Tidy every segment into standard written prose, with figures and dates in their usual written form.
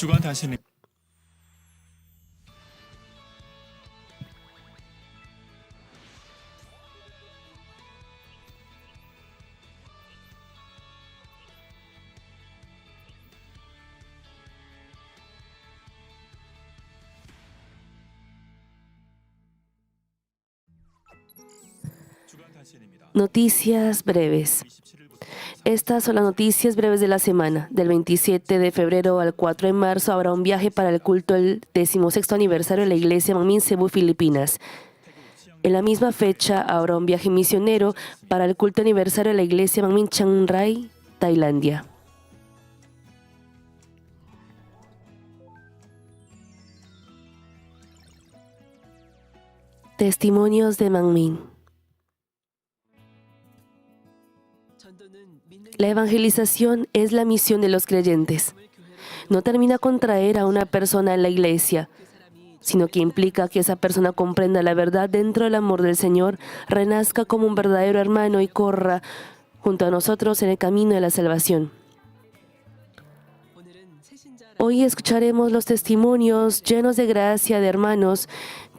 주간 단신입니다. Noticias breves. Estas son las noticias breves de la semana. Del 27 de febrero al 4 de marzo habrá un viaje para el culto del 16º aniversario de la iglesia Manmin Cebu, Filipinas. En la misma fecha habrá un viaje misionero para el culto aniversario de la iglesia Manmin Chiang Rai, Tailandia. Testimonios de Manmin. La evangelización es la misión de los creyentes. No termina con traer a una persona a la iglesia, sino que implica que esa persona comprenda la verdad dentro del amor del Señor, renazca como un verdadero hermano y corra junto a nosotros en el camino de la salvación. Hoy escucharemos los testimonios llenos de gracia de hermanos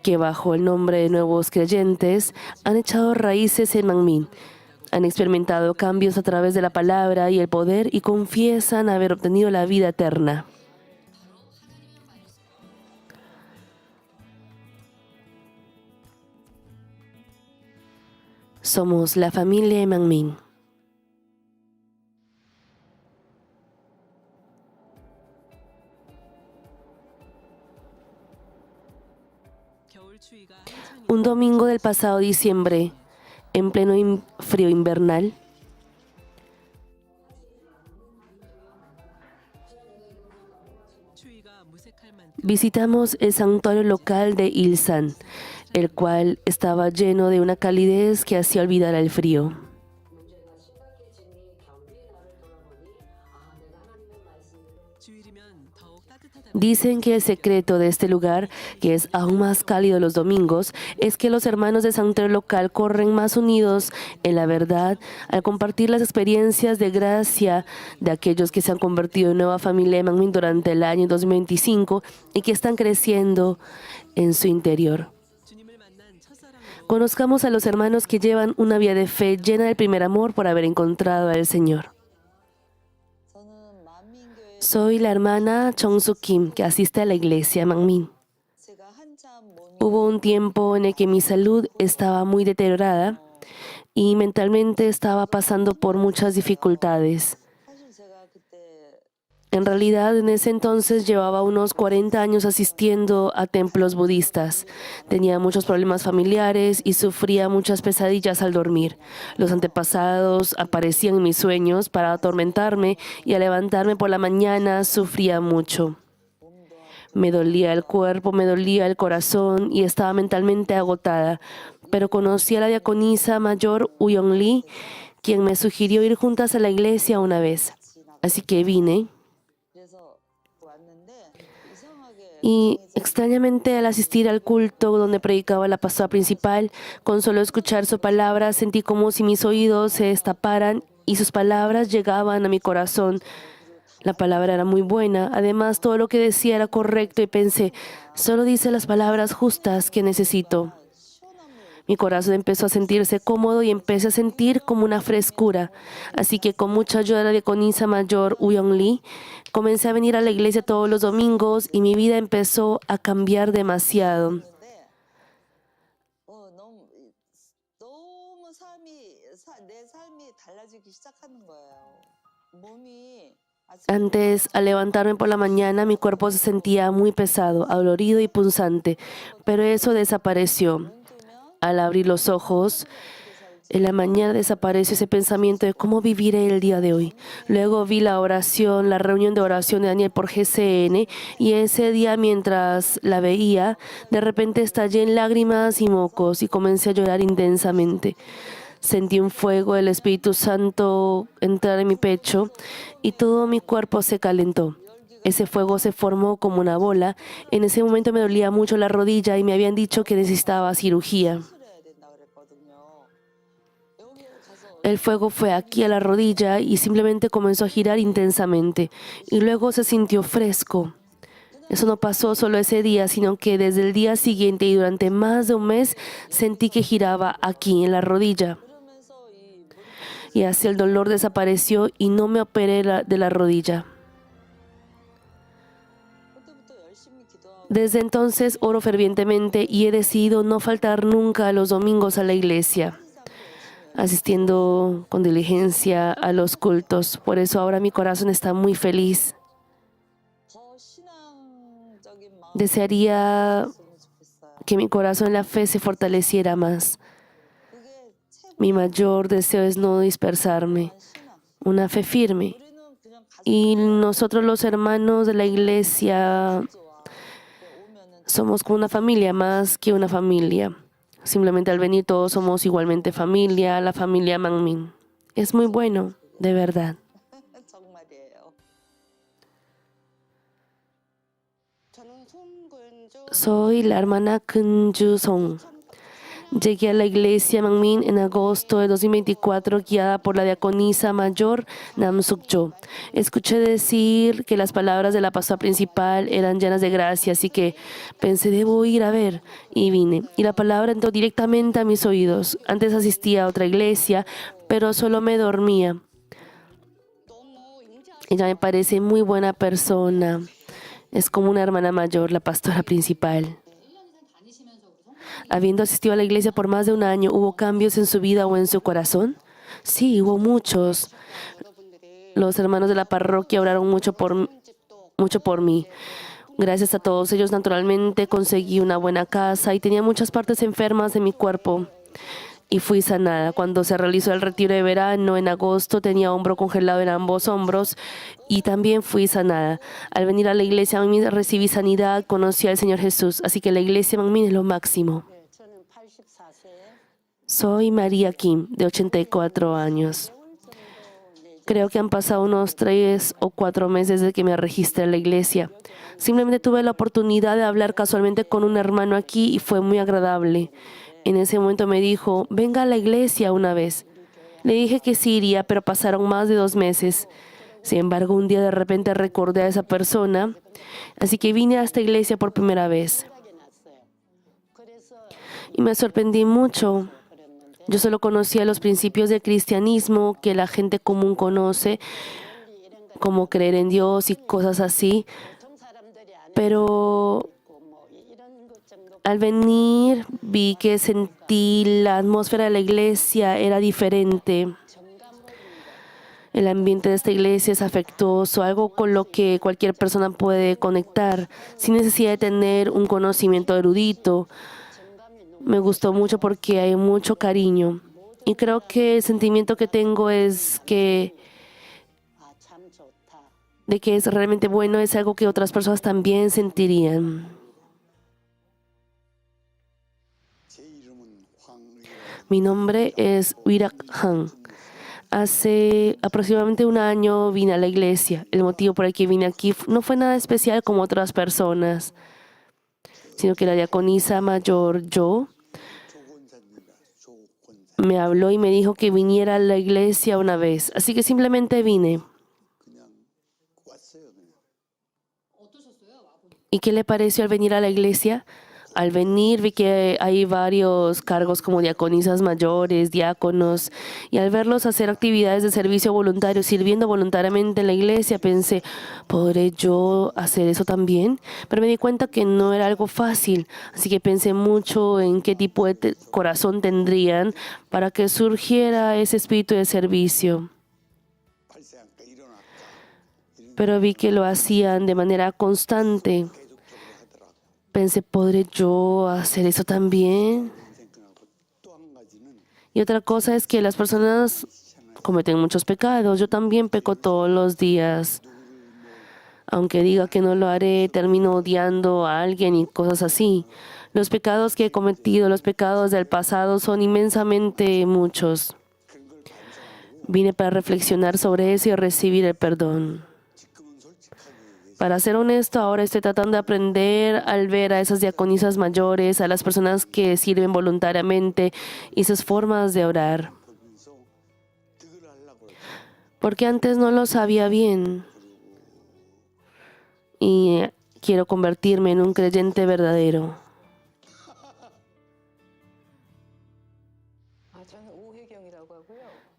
que bajo el nombre de nuevos creyentes han echado raíces en Manmin. Han experimentado cambios a través de la palabra y el poder y confiesan haber obtenido la vida eterna. Somos la familia de Manmin. Un domingo del pasado diciembre, en pleno frío invernal, visitamos el santuario local de Ilsan, el cual estaba lleno de una calidez que hacía olvidar el frío. Dicen que el secreto de este lugar, que es aún más cálido los domingos, es que los hermanos del santuario local corren más unidos en la verdad al compartir las experiencias de gracia de aquellos que se han convertido en nueva familia de Manmin durante el año 2025 y que están creciendo en su interior. Conozcamos a los hermanos que llevan una vida de fe llena del primer amor por haber encontrado al Señor. Soy la hermana Chong-Soo Kim, que asiste a la iglesia Manmin. Hubo un tiempo en el que mi salud estaba muy deteriorada y mentalmente estaba pasando por muchas dificultades. En realidad, en ese entonces llevaba unos 40 años asistiendo a templos budistas. Tenía muchos problemas familiares y sufría muchas pesadillas al dormir. Los antepasados aparecían en mis sueños para atormentarme y al levantarme por la mañana sufría mucho. Me dolía el cuerpo, me dolía el corazón y estaba mentalmente agotada. Pero conocí a la diaconisa mayor Uyong Lee, quien me sugirió ir juntas a la iglesia una vez. Así que vine. Y extrañamente al asistir al culto donde predicaba la pastora principal, con solo escuchar su palabra sentí como si mis oídos se destaparan y sus palabras llegaban a mi corazón. La palabra era muy buena, además todo lo que decía era correcto y pensé, solo dice las palabras justas que necesito. Mi corazón empezó a sentirse cómodo y empecé a sentir como una frescura. Así que con mucha ayuda de la diaconisa mayor Uyong Lee, comencé a venir a la iglesia todos los domingos y mi vida empezó a cambiar demasiado. Antes, al levantarme por la mañana, mi cuerpo se sentía muy pesado, adolorido y punzante, pero eso desapareció. Al abrir los ojos, en la mañana desapareció ese pensamiento de cómo viviré el día de hoy. Luego vi la oración, la reunión de oración de Daniel por GCN y ese día mientras la veía, de repente estallé en lágrimas y mocos y comencé a llorar intensamente. Sentí un fuego del Espíritu Santo entrar en mi pecho y todo mi cuerpo se calentó. Ese fuego se formó como una bola. En ese momento me dolía mucho la rodilla y me habían dicho que necesitaba cirugía. El fuego fue aquí a la rodilla y simplemente comenzó a girar intensamente. Y luego se sintió fresco. Eso no pasó solo ese día, sino que desde el día siguiente y durante más de un mes sentí que giraba aquí en la rodilla. Y así el dolor desapareció y no me operé de la rodilla. Desde entonces oro fervientemente y he decidido no faltar nunca los domingos a la iglesia, asistiendo con diligencia a los cultos. Por eso ahora mi corazón está muy feliz. Desearía que mi corazón en la fe se fortaleciera más. Mi mayor deseo es no dispersarme, una fe firme. Y nosotros los hermanos de la iglesia somos como una familia, más que una familia. Simplemente al venir todos somos igualmente familia, la familia Manmin. Es muy bueno, de verdad. Soy la hermana Keunju Song. Llegué a la iglesia Manmin en agosto de 2024 guiada por la diaconisa mayor Nam Suk-jo. Escuché decir que las palabras de la pastora principal eran llenas de gracia, así que pensé, debo ir a ver, y vine. Y la palabra entró directamente a mis oídos. Antes asistía a otra iglesia, pero solo me dormía. Ella me parece muy buena persona. Es como una hermana mayor, la pastora principal. Habiendo asistido a la iglesia por más de un año, ¿hubo cambios en su vida o en su corazón? Sí, hubo muchos. Los hermanos de la parroquia oraron mucho por mí. Gracias a todos ellos, naturalmente, conseguí una buena casa y tenía muchas partes enfermas de mi cuerpo y fui sanada. Cuando se realizó el retiro de verano en agosto, tenía hombro congelado en ambos hombros y también fui sanada. Al venir a la iglesia Manmin recibí sanidad, conocí al Señor Jesús, así que la iglesia Manmin es lo máximo. Soy María Kim, de 84 años. Creo que han pasado unos 3 o 4 meses desde que me registré en la iglesia. Simplemente tuve la oportunidad de hablar casualmente con un hermano aquí y fue muy agradable. En ese momento me dijo, venga a la iglesia una vez. Le dije que sí iría, pero pasaron más de 2 meses. Sin embargo, un día de repente recordé a esa persona, así que vine a esta iglesia por primera vez. Y me sorprendí mucho. Yo solo conocía los principios del cristianismo que la gente común conoce, como creer en Dios y cosas así. Pero al venir vi que sentí la atmósfera de la iglesia era diferente. El ambiente de esta iglesia es afectuoso, algo con lo que cualquier persona puede conectar sin necesidad de tener un conocimiento erudito. Me gustó mucho porque hay mucho cariño. Y creo que el sentimiento que tengo es de que es realmente bueno, es algo que otras personas también sentirían. Mi nombre es Wirak Han. Hace aproximadamente un año vine a la iglesia. El motivo por el que vine aquí no fue nada especial como otras personas, sino que la diaconisa mayor, yo, me habló y me dijo que viniera a la iglesia una vez. Así que simplemente vine. ¿Y qué le pareció al venir a la iglesia? Al venir vi que hay varios cargos como diaconisas mayores, diáconos, y al verlos hacer actividades de servicio voluntario, sirviendo voluntariamente en la iglesia, pensé, ¿podré yo hacer eso también? Pero me di cuenta que no era algo fácil, así que pensé mucho en qué tipo de corazón tendrían para que surgiera ese espíritu de servicio. Pero vi que lo hacían de manera constante. Pensé, ¿podré yo hacer eso también? Y otra cosa es que las personas cometen muchos pecados. Yo también peco todos los días. Aunque diga que no lo haré, termino odiando a alguien y cosas así. Los pecados que he cometido, los pecados del pasado son inmensamente muchos. Vine para reflexionar sobre eso y recibir el perdón. Para ser honesto, ahora estoy tratando de aprender al ver a esas diaconisas mayores, a las personas que sirven voluntariamente y sus formas de orar. Porque antes no lo sabía bien. Y quiero convertirme en un creyente verdadero.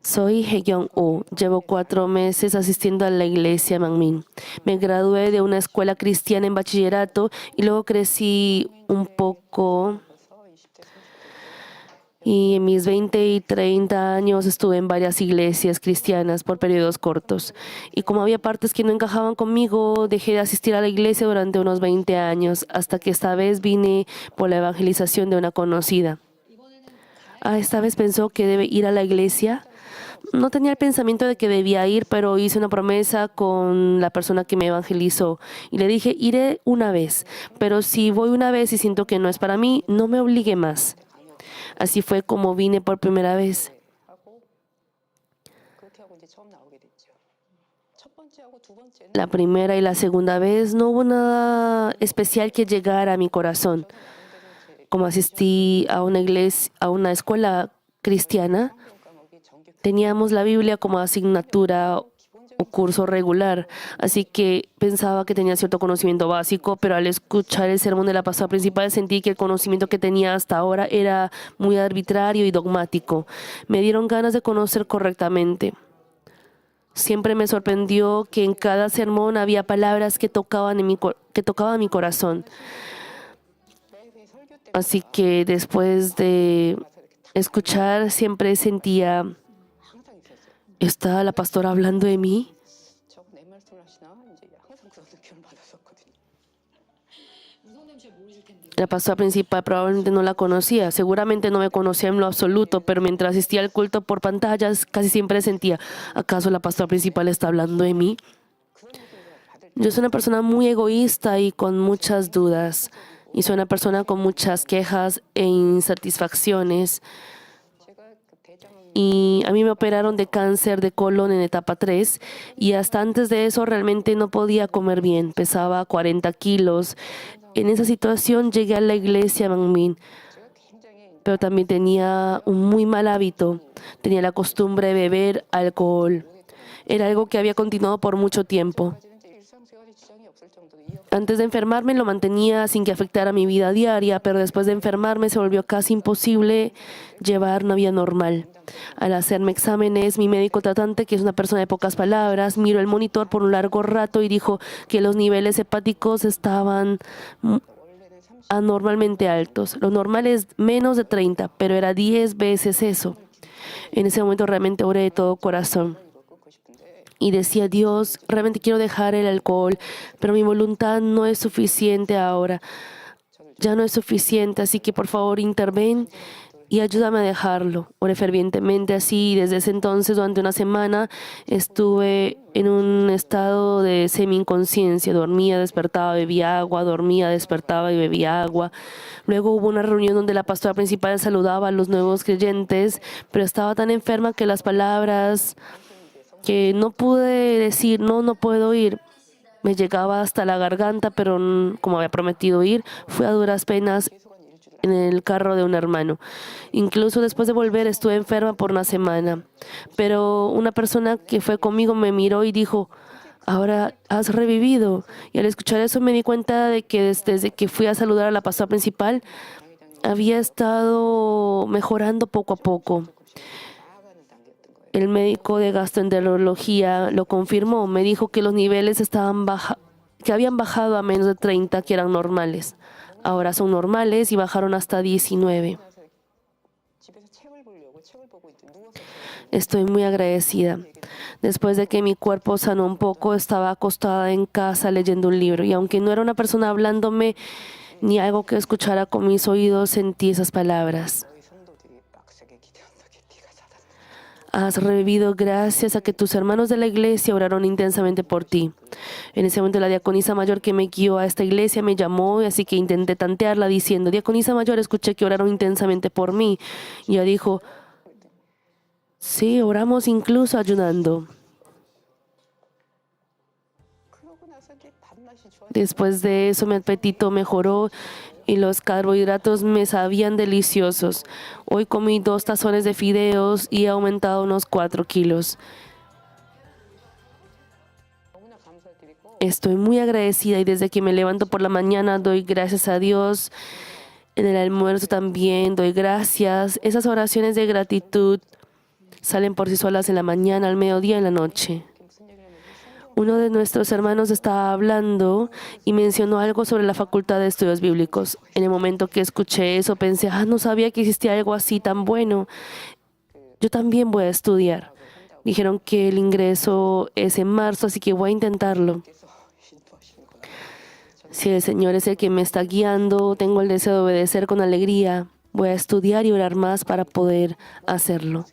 Soy Hyeong-woo. Llevo 4 meses asistiendo a la iglesia Manmin. Me gradué de una escuela cristiana en bachillerato y luego crecí un poco. Y en mis 20 y 30 años estuve en varias iglesias cristianas por periodos cortos. Y como había partes que no encajaban conmigo, dejé de asistir a la iglesia durante unos 20 años, hasta que esta vez vine por la evangelización de una conocida. Esta vez pensó que debe ir a la iglesia. No tenía el pensamiento de que debía ir, pero hice una promesa con la persona que me evangelizó. Y le dije, iré una vez, pero si voy una vez y siento que no es para mí, no me obligue más. Así fue como vine por primera vez. La primera y la segunda vez no hubo nada especial que llegara a mi corazón. Como asistí a una iglesia, a una escuela cristiana, teníamos la Biblia como asignatura o curso regular, así que pensaba que tenía cierto conocimiento básico, pero al escuchar el sermón de la pastora principal sentí que el conocimiento que tenía hasta ahora era muy arbitrario y dogmático. Me dieron ganas de conocer correctamente. Siempre me sorprendió que en cada sermón había palabras que tocaban mi corazón. Así que después de escuchar siempre sentía, ¿está la pastora hablando de mí? La pastora principal probablemente no la conocía, seguramente no me conocía en lo absoluto, pero mientras asistía al culto por pantallas casi siempre sentía, ¿acaso la pastora principal está hablando de mí? Yo soy una persona muy egoísta y con muchas dudas, y soy una persona con muchas quejas e insatisfacciones. Y a mí me operaron de cáncer de colon en etapa 3 y hasta antes de eso realmente no podía comer bien, pesaba 40 kilos. En esa situación llegué a la iglesia Manmin, pero también tenía un muy mal hábito. Tenía la costumbre de beber alcohol. Era algo que había continuado por mucho tiempo. Antes de enfermarme lo mantenía sin que afectara mi vida diaria, pero después de enfermarme se volvió casi imposible llevar una vida normal. Al hacerme exámenes, mi médico tratante, que es una persona de pocas palabras, miró el monitor por un largo rato y dijo que los niveles hepáticos estaban anormalmente altos. Lo normal es menos de 30, pero era 10 veces eso. En ese momento realmente oré de todo corazón. Y decía, Dios, realmente quiero dejar el alcohol, pero mi voluntad no es suficiente ahora. Ya no es suficiente, así que por favor interven y ayúdame a dejarlo. Oré fervientemente así y desde ese entonces, durante una semana, estuve en un estado de semi-inconsciencia. Dormía, despertaba, bebía agua, dormía, despertaba y bebía agua. Luego hubo una reunión donde la pastora principal saludaba a los nuevos creyentes, pero estaba tan enferma que las palabras que no pude decir, no puedo ir, me llegaba hasta la garganta, pero como había prometido ir, fui a duras penas en el carro de un hermano. Incluso después de volver estuve enferma por una semana, pero una persona que fue conmigo me miró y dijo, ahora has revivido. Y al escuchar eso me di cuenta de que desde que fui a saludar a la pastora principal, había estado mejorando poco a poco. El médico de gastroenterología lo confirmó. Me dijo que los niveles que habían bajado a menos de 30, que eran normales. Ahora son normales y bajaron hasta 19. Estoy muy agradecida. Después de que mi cuerpo sanó un poco, estaba acostada en casa leyendo un libro. Y aunque no era una persona hablándome ni algo que escuchara con mis oídos, sentí esas palabras. Has revivido gracias a que tus hermanos de la iglesia oraron intensamente por ti. En ese momento la diaconisa mayor que me guió a esta iglesia me llamó, así que intenté tantearla diciendo, diaconisa mayor, escuché que oraron intensamente por mí. Y ella dijo, sí, oramos incluso ayunando. Después de eso mi apetito mejoró y los carbohidratos me sabían deliciosos. Hoy comí 2 tazones de fideos y he aumentado unos 4 kilos. Estoy muy agradecida y desde que me levanto por la mañana doy gracias a Dios. En el almuerzo también doy gracias. Esas oraciones de gratitud salen por sí solas en la mañana, al mediodía, en la noche. Uno de nuestros hermanos estaba hablando y mencionó algo sobre la Facultad de Estudios Bíblicos. En el momento que escuché eso pensé, no sabía que existía algo así tan bueno. Yo también voy a estudiar. Dijeron que el ingreso es en marzo, así que voy a intentarlo. Si el Señor es el que me está guiando, tengo el deseo de obedecer con alegría. Voy a estudiar y orar más para poder hacerlo.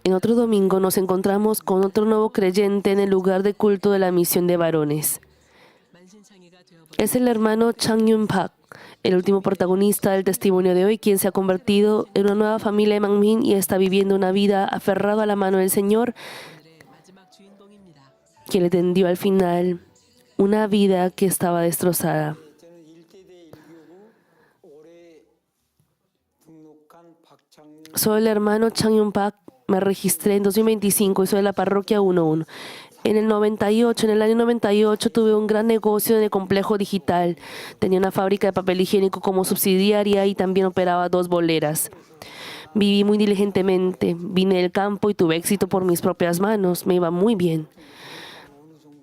En otro domingo nos encontramos con otro nuevo creyente en el lugar de culto de la misión de varones. Es el hermano Chang Yun Pak, el último protagonista del testimonio de hoy, quien se ha convertido en una nueva familia de Manmin y está viviendo una vida aferrado a la mano del Señor, que le tendió al final una vida que estaba destrozada. Soy el hermano Chang Yun Pak. Me registré en 2025 y soy de la parroquia 1-1. En el año 98, tuve un gran negocio en el complejo digital. Tenía una fábrica de papel higiénico como subsidiaria y también operaba 2 boleras. Viví muy diligentemente, vine del campo y tuve éxito por mis propias manos. Me iba muy bien.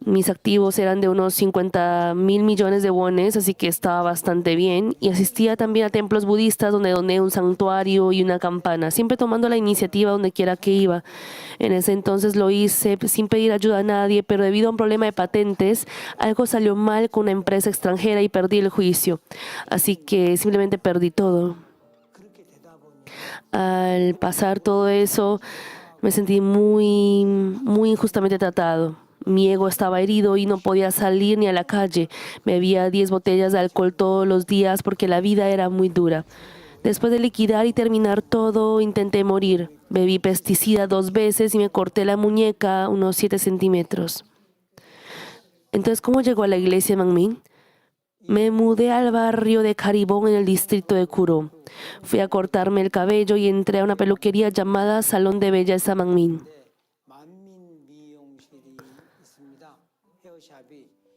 Mis activos eran de unos 50.000 millones de wones, así que estaba bastante bien. Y asistía también a templos budistas donde doné un santuario y una campana, siempre tomando la iniciativa donde quiera que iba. En ese entonces lo hice sin pedir ayuda a nadie, pero debido a un problema de patentes, algo salió mal con una empresa extranjera y perdí el juicio. Así que simplemente perdí todo. Al pasar todo eso, me sentí muy injustamente tratado. Mi ego estaba herido y no podía salir ni a la calle. Bebía 10 botellas de alcohol todos los días porque la vida era muy dura. Después de liquidar y terminar todo, intenté morir. Bebí pesticida 2 veces y me corté la muñeca unos 7 centímetros. Entonces, ¿cómo llegó a la iglesia de Manmin? Me mudé al barrio de Caribón en el distrito de Kuro. Fui a cortarme el cabello y entré a una peluquería llamada Salón de Belleza Manmin.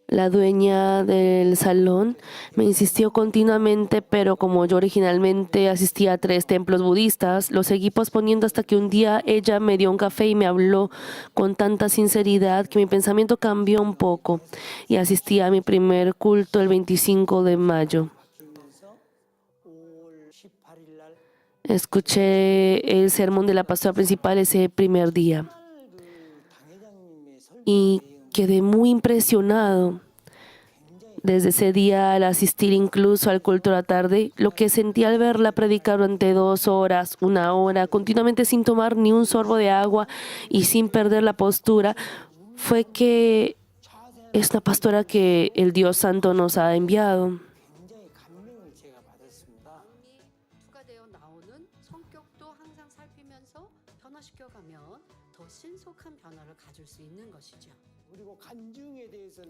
La dueña del salón me insistió continuamente, pero como yo originalmente asistía a 3 templos budistas, lo seguí posponiendo hasta que un día ella me dio un café y me habló con tanta sinceridad que mi pensamiento cambió un poco y asistí a mi primer culto el 25 de mayo. Escuché el sermón de la pastora principal ese primer día y quedé muy impresionado. Desde ese día, al asistir incluso al culto de la tarde, lo que sentí al verla predicar durante 2 horas, 1 hora, continuamente sin tomar ni un sorbo de agua y sin perder la postura, fue que es una pastora que el Dios Santo nos ha enviado.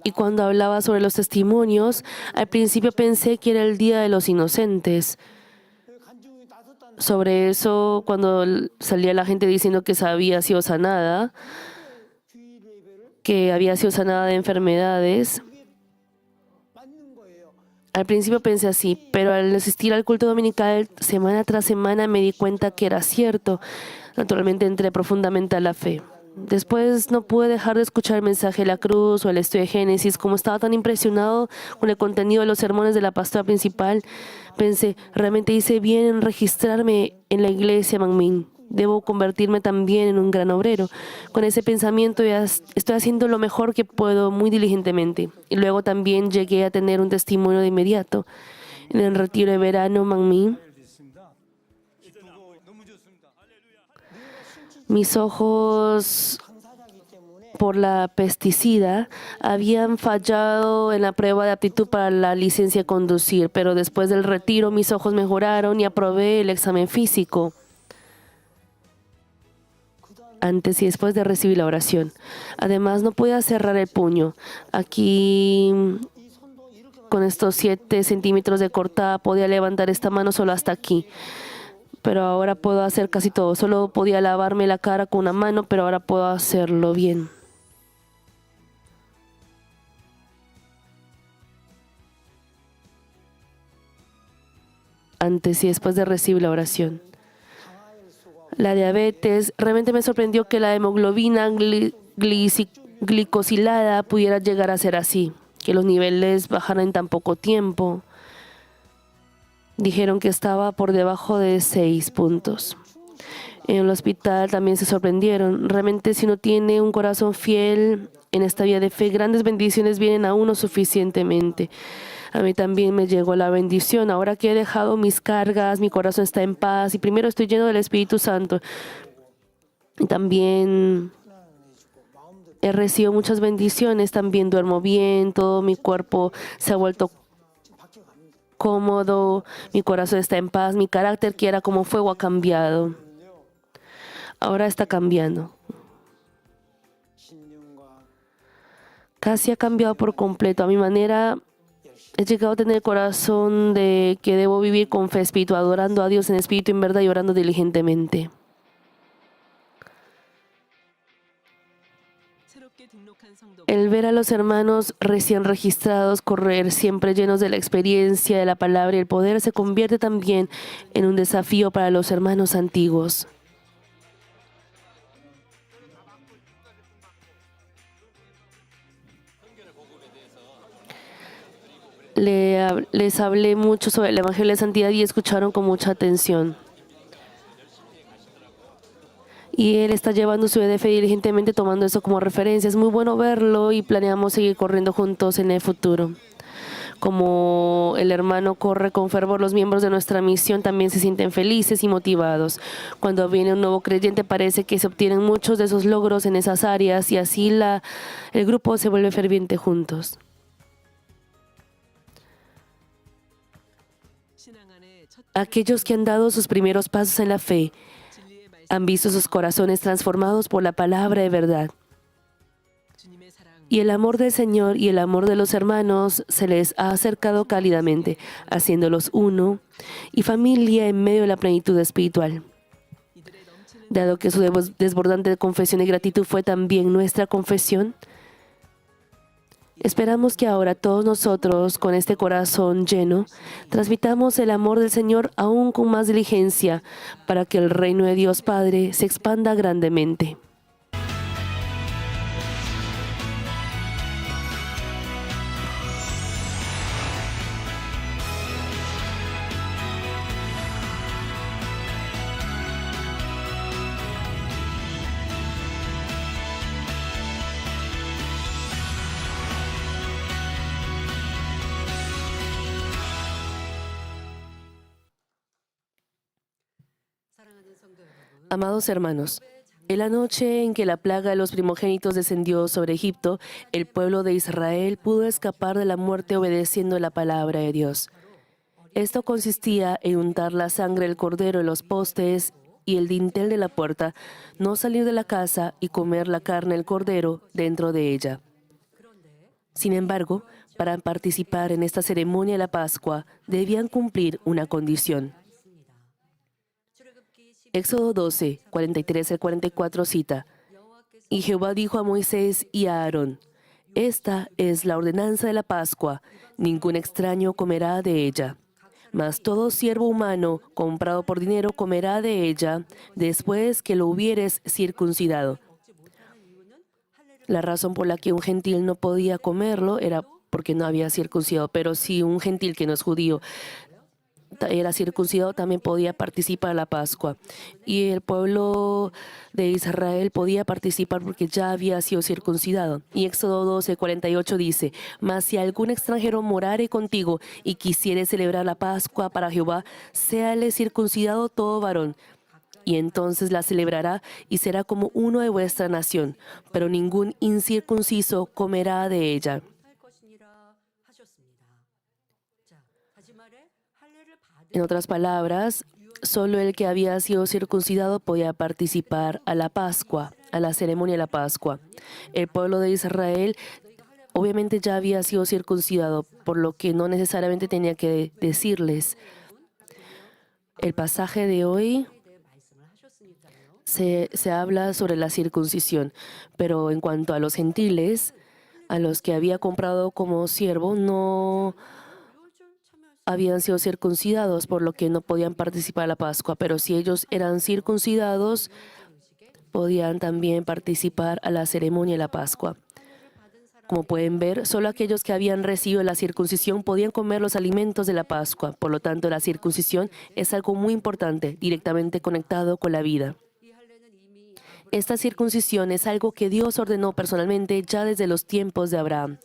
Y cuando hablaba sobre los testimonios, al principio pensé que era el Día de los Inocentes. Sobre eso, cuando salía la gente diciendo que había sido sanada, que había sido sanada de enfermedades, al principio pensé así, pero al asistir al culto dominical semana tras semana me di cuenta que era cierto. Naturalmente entré profundamente a la fe. Después no pude dejar de escuchar el mensaje de la cruz o el estudio de Génesis. Como estaba tan impresionado con el contenido de los sermones de la pastora principal, pensé, realmente hice bien en registrarme en la iglesia Manmin. Debo convertirme también en un gran obrero. Con ese pensamiento estoy haciendo lo mejor que puedo muy diligentemente. Y luego también llegué a tener un testimonio de inmediato. En el retiro de verano Manmin, mis ojos, por la pesticida, habían fallado en la prueba de aptitud para la licencia de conducir, pero después del retiro mis ojos mejoraron y aprobé el examen físico antes y después de recibir la oración. Además, no podía cerrar el puño. Aquí con estos 7 centímetros de cortada podía levantar esta mano solo hasta aquí. Pero ahora puedo hacer casi todo. Solo podía lavarme la cara con una mano, pero ahora puedo hacerlo bien. Antes y después de recibir la oración. La diabetes, realmente me sorprendió que la hemoglobina glicosilada pudiera llegar a ser así, que los niveles bajaran en tan poco tiempo. Dijeron que estaba por debajo de 6 puntos. En el hospital también se sorprendieron. Realmente si uno tiene un corazón fiel en esta vida de fe, grandes bendiciones vienen a uno suficientemente. A mí también me llegó la bendición. Ahora que he dejado mis cargas, mi corazón está en paz y primero estoy lleno del Espíritu Santo. Y también he recibido muchas bendiciones. También duermo bien, todo mi cuerpo se ha vuelto cómodo, mi corazón está en paz, mi carácter que era como fuego ha cambiado. Ahora está cambiando. Casi ha cambiado por completo. A mi manera, he llegado a tener el corazón de que debo vivir con fe espiritual, adorando a Dios en espíritu y en verdad y orando diligentemente. El ver a los hermanos recién registrados correr siempre llenos de la experiencia de la palabra y el poder se convierte también en un desafío para los hermanos antiguos. Les hablé mucho sobre el Evangelio de Santidad y escucharon con mucha atención. Y él está llevando su vida de fe diligentemente, tomando eso como referencia. Es muy bueno verlo y planeamos seguir corriendo juntos en el futuro. Como el hermano corre con fervor, los miembros de nuestra misión también se sienten felices y motivados. Cuando viene un nuevo creyente parece que se obtienen muchos de esos logros en esas áreas y así el grupo se vuelve ferviente juntos. Aquellos que han dado sus primeros pasos en la fe han visto sus corazones transformados por la palabra de verdad. Y el amor del Señor y el amor de los hermanos se les ha acercado cálidamente, haciéndolos uno y familia en medio de la plenitud espiritual. Dado que su desbordante confesión y gratitud fue también nuestra confesión, esperamos que ahora todos nosotros, con este corazón lleno, transmitamos el amor del Señor aún con más diligencia para que el reino de Dios Padre se expanda grandemente. Amados hermanos, en la noche en que la plaga de los primogénitos descendió sobre Egipto, el pueblo de Israel pudo escapar de la muerte obedeciendo la palabra de Dios. Esto consistía en untar la sangre del cordero en los postes y el dintel de la puerta, no salir de la casa y comer la carne del cordero dentro de ella. Sin embargo, para participar en esta ceremonia de la Pascua, debían cumplir una condición. Éxodo 12, 43 al 44 cita: Y Jehová dijo a Moisés y a Aarón: Esta es la ordenanza de la Pascua, ningún extraño comerá de ella. Mas todo siervo humano comprado por dinero comerá de ella después que lo hubieres circuncidado. La razón por la que un gentil no podía comerlo era porque no había circuncidado, pero si un gentil que no es judío era circuncidado, también podía participar en la Pascua. Y el pueblo de Israel podía participar porque ya había sido circuncidado. Y Éxodo 12, 48 dice: Mas si algún extranjero morare contigo y quisiere celebrar la Pascua para Jehová, séale circuncidado todo varón. Y entonces la celebrará y será como uno de vuestra nación, pero ningún incircunciso comerá de ella. En otras palabras, solo el que había sido circuncidado podía participar a la Pascua, a la ceremonia de la Pascua. El pueblo de Israel obviamente ya había sido circuncidado, por lo que no necesariamente tenía que decirles. El pasaje de hoy se habla sobre la circuncisión, pero en cuanto a los gentiles, a los que había comprado como siervo, no habían sido circuncidados, por lo que no podían participar en la Pascua. Pero si ellos eran circuncidados, podían también participar a la ceremonia de la Pascua. Como pueden ver, solo aquellos que habían recibido la circuncisión podían comer los alimentos de la Pascua. Por lo tanto, la circuncisión es algo muy importante, directamente conectado con la vida. Esta circuncisión es algo que Dios ordenó personalmente ya desde los tiempos de Abraham.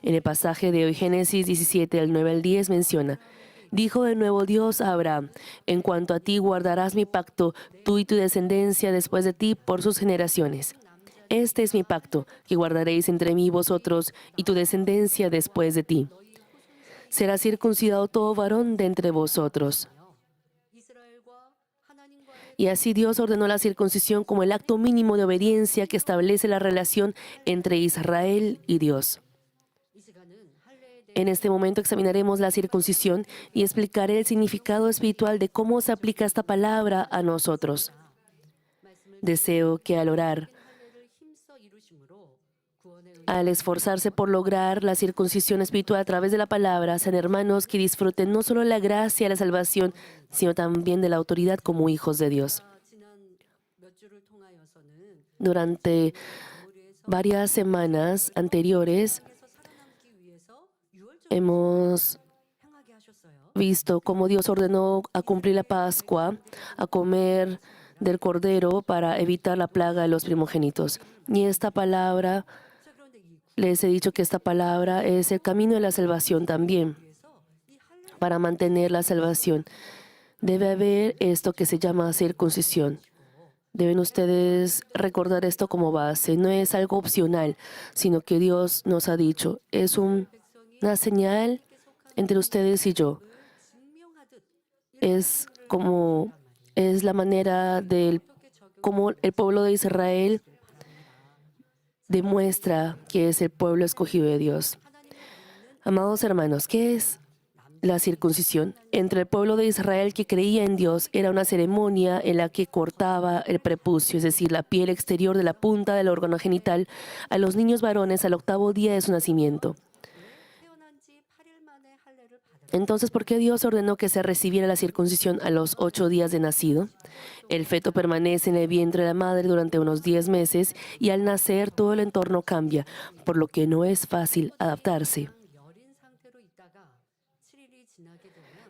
En el pasaje de hoy, Génesis 17, del 9 al 10, menciona: dijo de nuevo Dios a Abraham: en cuanto a ti guardarás mi pacto, tú y tu descendencia después de ti por sus generaciones. Este es mi pacto, que guardaréis entre mí vosotros y tu descendencia después de ti. Será circuncidado todo varón de entre vosotros. Y así Dios ordenó la circuncisión como el acto mínimo de obediencia que establece la relación entre Israel y Dios. En este momento examinaremos la circuncisión y explicaré el significado espiritual de cómo se aplica esta palabra a nosotros. Deseo que al orar, al esforzarse por lograr la circuncisión espiritual a través de la palabra, sean hermanos que disfruten no solo la gracia de la salvación, sino también de la autoridad como hijos de Dios. Durante varias semanas anteriores, hemos visto cómo Dios ordenó a cumplir la Pascua, a comer del cordero para evitar la plaga de los primogénitos. Y esta palabra, les he dicho que esta palabra es el camino de la salvación también. Para mantener la salvación debe haber esto que se llama circuncisión. Deben ustedes recordar esto como base. No es algo opcional, sino que Dios nos ha dicho. Es una señal entre ustedes y yo. Es la manera como el pueblo de Israel demuestra que es el pueblo escogido de Dios. Amados hermanos, ¿qué es la circuncisión? Entre el pueblo de Israel que creía en Dios era una ceremonia en la que cortaba el prepucio, es decir, la piel exterior de la punta del órgano genital, a los niños varones al 8º día de su nacimiento. Entonces, ¿por qué Dios ordenó que se recibiera la circuncisión a los 8 días de nacido? El feto permanece en el vientre de la madre durante unos 10 meses y al nacer todo el entorno cambia, por lo que no es fácil adaptarse.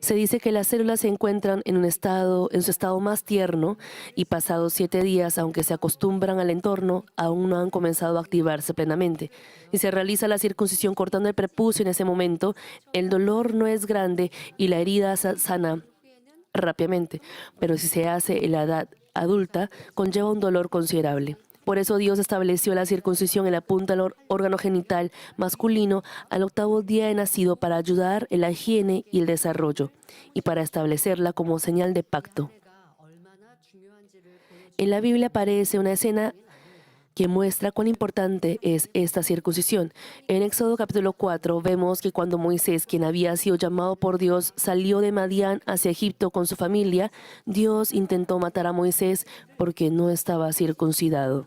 Se dice que las células se encuentran en su estado más tierno y pasados 7 días, aunque se acostumbran al entorno, aún no han comenzado a activarse plenamente. Si se realiza la circuncisión cortando el prepucio en ese momento, el dolor no es grande y la herida sana rápidamente. Pero si se hace en la edad adulta, conlleva un dolor considerable. Por eso Dios estableció la circuncisión en la punta del órgano genital masculino al 8º día de nacido para ayudar en la higiene y el desarrollo, y para establecerla como señal de pacto. En la Biblia aparece una escena que muestra cuán importante es esta circuncisión. En Éxodo capítulo 4 vemos que cuando Moisés, quien había sido llamado por Dios, salió de Madián hacia Egipto con su familia, Dios intentó matar a Moisés porque no estaba circuncidado.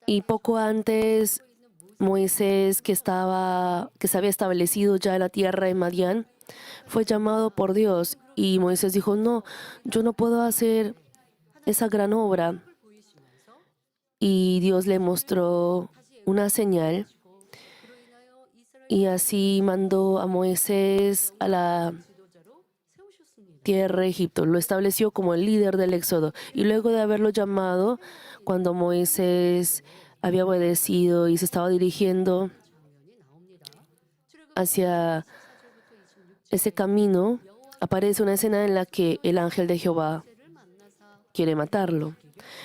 Y poco antes, Moisés, que se había establecido ya en la tierra de Madián, fue llamado por Dios y Moisés dijo: no, yo no puedo hacer esa gran obra. Y Dios le mostró una señal y así mandó a Moisés a la tierra de Egipto. Lo estableció como el líder del éxodo. Y luego de haberlo llamado, cuando Moisés había obedecido y se estaba dirigiendo hacia ese camino, aparece una escena en la que el ángel de Jehová quiere matarlo.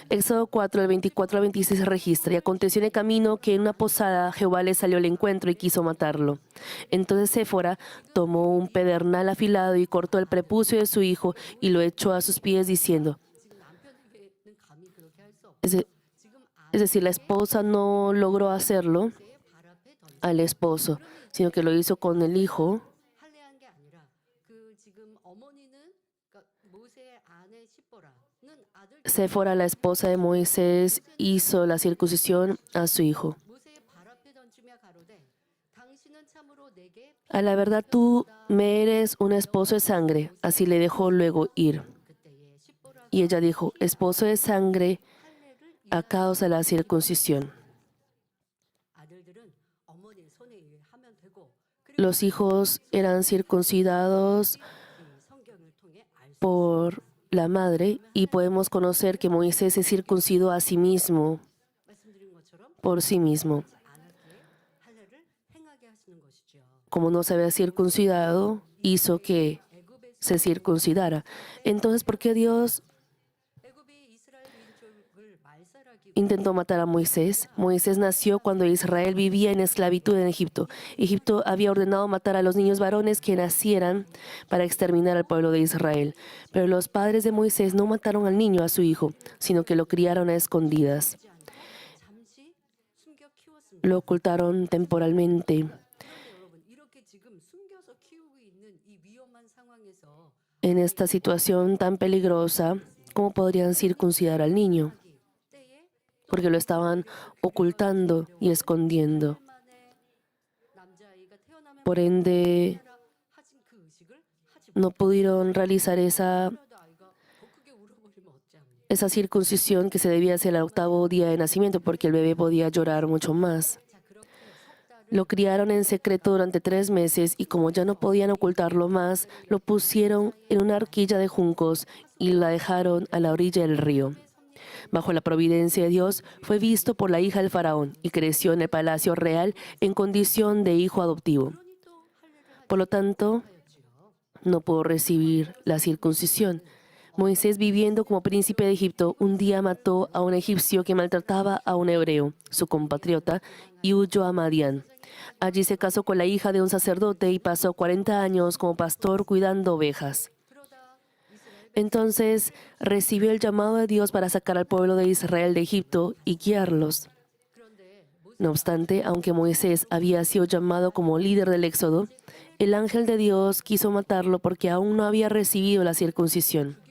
Éxodo 4, del 24 al 26 se registra: y aconteció en el camino que en una posada Jehová le salió al encuentro y quiso matarlo. Entonces Séfora tomó un pedernal afilado y cortó el prepucio de su hijo y lo echó a sus pies diciendo: Es decir, la esposa no logró hacerlo al esposo, sino que lo hizo con el hijo. Séfora, la esposa de Moisés, hizo la circuncisión a su hijo. A la verdad, tú me eres un esposo de sangre. Así le dejó luego ir. Y ella dijo, esposo de sangre a causa de la circuncisión. Los hijos eran circuncidados por la madre y podemos conocer que Moisés se circuncidó a sí mismo, por sí mismo. Como no se había circuncidado, hizo que se circuncidara. Entonces, ¿por qué Dios intentó matar a Moisés? Moisés nació cuando Israel vivía en esclavitud en Egipto. Egipto había ordenado matar a los niños varones que nacieran para exterminar al pueblo de Israel. Pero los padres de Moisés no mataron al niño, a su hijo, sino que lo criaron a escondidas. Lo ocultaron temporalmente. En esta situación tan peligrosa, ¿cómo podrían circuncidar al niño? Porque lo estaban ocultando y escondiendo. Por ende, no pudieron realizar esa circuncisión que se debía hacer al 8º día de nacimiento, porque el bebé podía llorar mucho más. Lo criaron en secreto durante 3 meses y como ya no podían ocultarlo más, lo pusieron en una horquilla de juncos y la dejaron a la orilla del río. Bajo la providencia de Dios, fue visto por la hija del faraón y creció en el palacio real en condición de hijo adoptivo. Por lo tanto, no pudo recibir la circuncisión. Moisés, viviendo como príncipe de Egipto, un día mató a un egipcio que maltrataba a un hebreo, su compatriota, y huyó a Madián. Allí se casó con la hija de un sacerdote y pasó 40 años como pastor cuidando ovejas. Entonces recibió el llamado de Dios para sacar al pueblo de Israel de Egipto y guiarlos. No obstante, aunque Moisés había sido llamado como líder del éxodo, el ángel de Dios quiso matarlo porque aún no había recibido la circuncisión.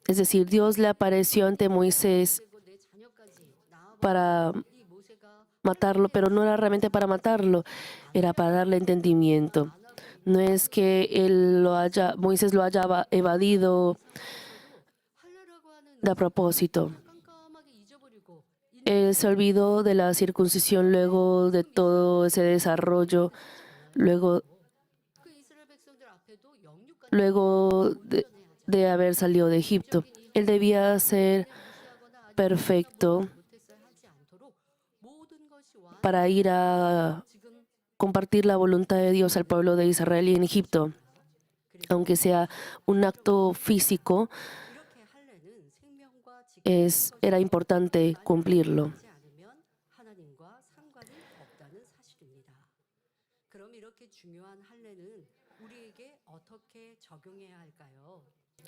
Es decir, Dios le apareció ante Moisés para matarlo, pero no era realmente para matarlo, era para darle entendimiento. No es que Moisés lo haya evadido de a propósito. Él se olvidó de la circuncisión luego de todo ese desarrollo, luego de haber salido de Egipto. Él debía ser perfecto para ir a compartir la voluntad de Dios al pueblo de Israel y en Egipto. Aunque sea un acto físico, era importante cumplirlo.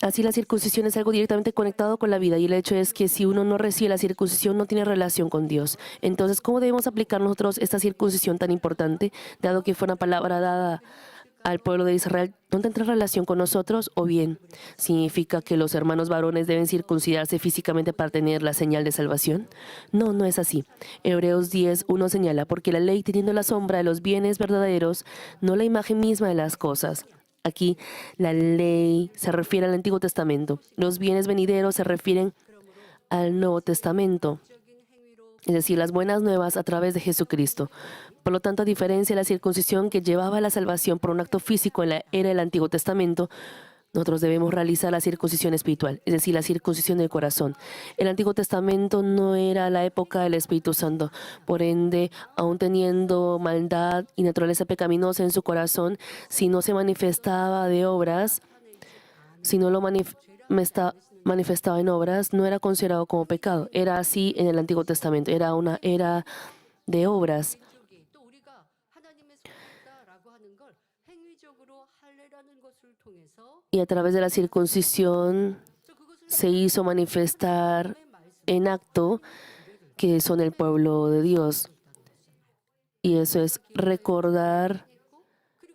Así la circuncisión es algo directamente conectado con la vida y el hecho es que si uno no recibe la circuncisión no tiene relación con Dios. Entonces, ¿cómo debemos aplicar nosotros esta circuncisión tan importante, dado que fue una palabra dada al pueblo de Israel? ¿No tendrá relación con nosotros? ¿O bien significa que los hermanos varones deben circuncidarse físicamente para tener la señal de salvación? No, no es así. Hebreos 10:1 señala, porque la ley teniendo la sombra de los bienes verdaderos, no la imagen misma de las cosas. Aquí la ley se refiere al Antiguo Testamento. Los bienes venideros se refieren al Nuevo Testamento, es decir, las buenas nuevas a través de Jesucristo. Por lo tanto, a diferencia de la circuncisión que llevaba a la salvación por un acto físico en la era del Antiguo Testamento, nosotros debemos realizar la circuncisión espiritual, es decir, la circuncisión del corazón. El Antiguo Testamento no era la época del Espíritu Santo. Por ende, aún teniendo maldad y naturaleza pecaminosa en su corazón, si no se manifestaba de obras, si no lo manifestaba en obras, no era considerado como pecado. Era así en el Antiguo Testamento. Era una era de obras. Y a través de la circuncisión se hizo manifestar en acto que son el pueblo de Dios. Y eso es recordar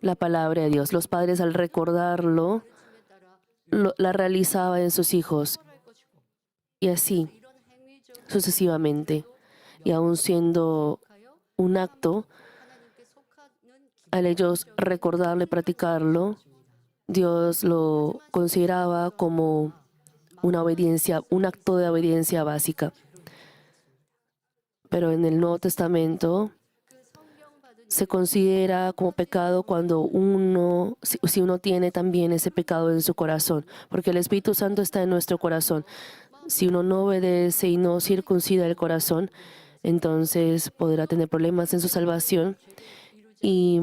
la palabra de Dios. Los padres, al recordarlo, la realizaban en sus hijos. Y así sucesivamente. Y aún siendo un acto, al ellos recordarlo y practicarlo, Dios lo consideraba como una obediencia, un acto de obediencia básica. Pero en el Nuevo Testamento se considera como pecado cuando uno, si uno tiene también ese pecado en su corazón, porque el Espíritu Santo está en nuestro corazón. Si uno no obedece y no circuncida el corazón, entonces podrá tener problemas en su salvación. Y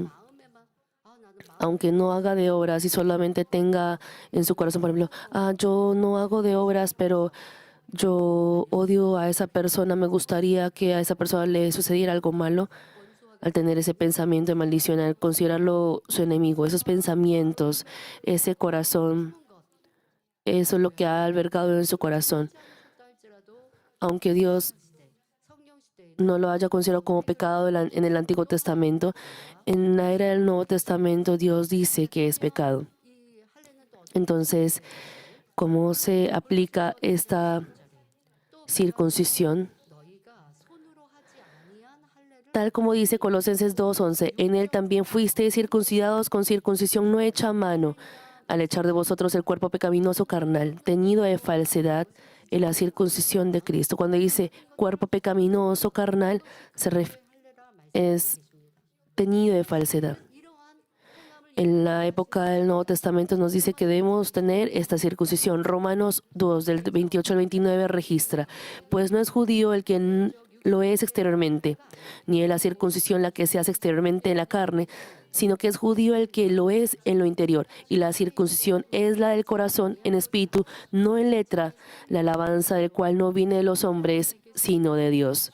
aunque no haga de obras y solamente tenga en su corazón, por ejemplo, yo no hago de obras, pero yo odio a esa persona, me gustaría que a esa persona le sucediera algo malo. Al tener ese pensamiento de maldición, al considerarlo su enemigo, esos pensamientos, ese corazón, eso es lo que ha albergado en su corazón. Aunque Dios no lo haya considerado como pecado en el Antiguo Testamento, en la era del Nuevo Testamento Dios dice que es pecado. Entonces, ¿cómo se aplica esta circuncisión? Tal como dice Colosenses 2:11, en él también fuisteis circuncidados con circuncisión no hecha a mano, al echar de vosotros el cuerpo pecaminoso carnal, teñido de falsedad, en la circuncisión de Cristo. Cuando dice cuerpo pecaminoso carnal, es teñido de falsedad. En la época del Nuevo Testamento nos dice que debemos tener esta circuncisión. Romanos 2, del 28 al 29 registra, pues no es judío el que lo es exteriormente, ni es la circuncisión la que se hace exteriormente en la carne, sino que es judío el que lo es en lo interior. Y la circuncisión es la del corazón en espíritu, no en letra, la alabanza del cual no viene de los hombres, sino de Dios.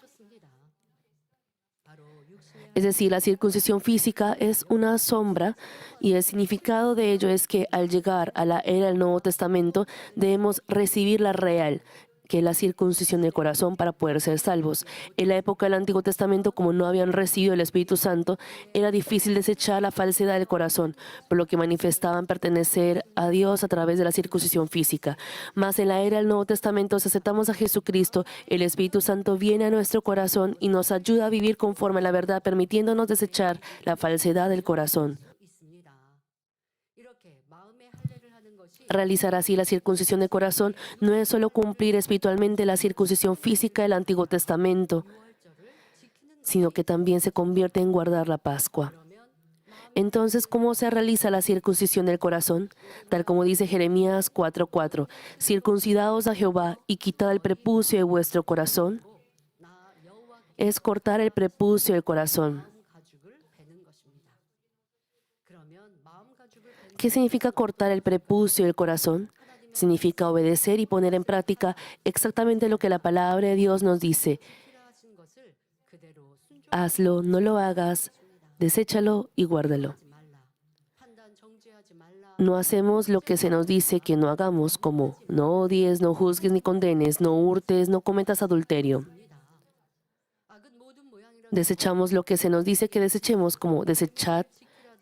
Es decir, la circuncisión física es una sombra y el significado de ello es que al llegar a la era del Nuevo Testamento debemos recibir la real, que es la circuncisión del corazón para poder ser salvos. En la época del Antiguo Testamento, como no habían recibido el Espíritu Santo, era difícil desechar la falsedad del corazón, por lo que manifestaban pertenecer a Dios a través de la circuncisión física. Mas en la era del Nuevo Testamento, si aceptamos a Jesucristo, el Espíritu Santo viene a nuestro corazón y nos ayuda a vivir conforme a la verdad, permitiéndonos desechar la falsedad del corazón. Realizar así la circuncisión de corazón no es solo cumplir espiritualmente la circuncisión física del Antiguo Testamento, sino que también se convierte en guardar la Pascua. Entonces, ¿cómo se realiza la circuncisión del corazón? Tal como dice Jeremías 4:4, circuncidaos a Jehová y quitad el prepucio de vuestro corazón. Es cortar el prepucio del corazón. ¿Qué significa cortar el prepucio del corazón? Significa obedecer y poner en práctica exactamente lo que la palabra de Dios nos dice. Hazlo, no lo hagas, deséchalo y guárdalo. No hacemos lo que se nos dice que no hagamos, como no odies, no juzgues ni condenes, no hurtes, no cometas adulterio. Desechamos lo que se nos dice que desechemos, como desechad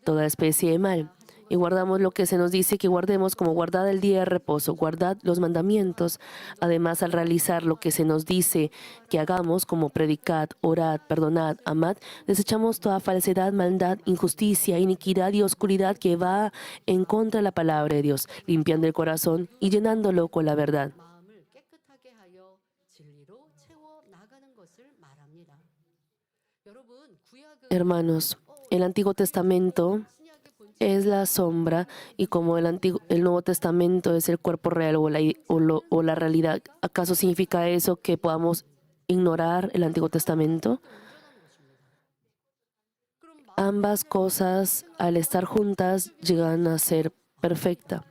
toda especie de mal. Y guardamos lo que se nos dice que guardemos, como guardad el día de reposo, guardad los mandamientos. Además, al realizar lo que se nos dice que hagamos, como predicad, orad, perdonad, amad, desechamos toda falsedad, maldad, injusticia, iniquidad y oscuridad que va en contra de la palabra de Dios, limpiando el corazón y llenándolo con la verdad. Hermanos, el Antiguo Testamento es la sombra y como el Nuevo Testamento es el cuerpo real o la realidad, ¿acaso significa eso que podamos ignorar el Antiguo Testamento? Ambas cosas, al estar juntas, llegan a ser perfecta.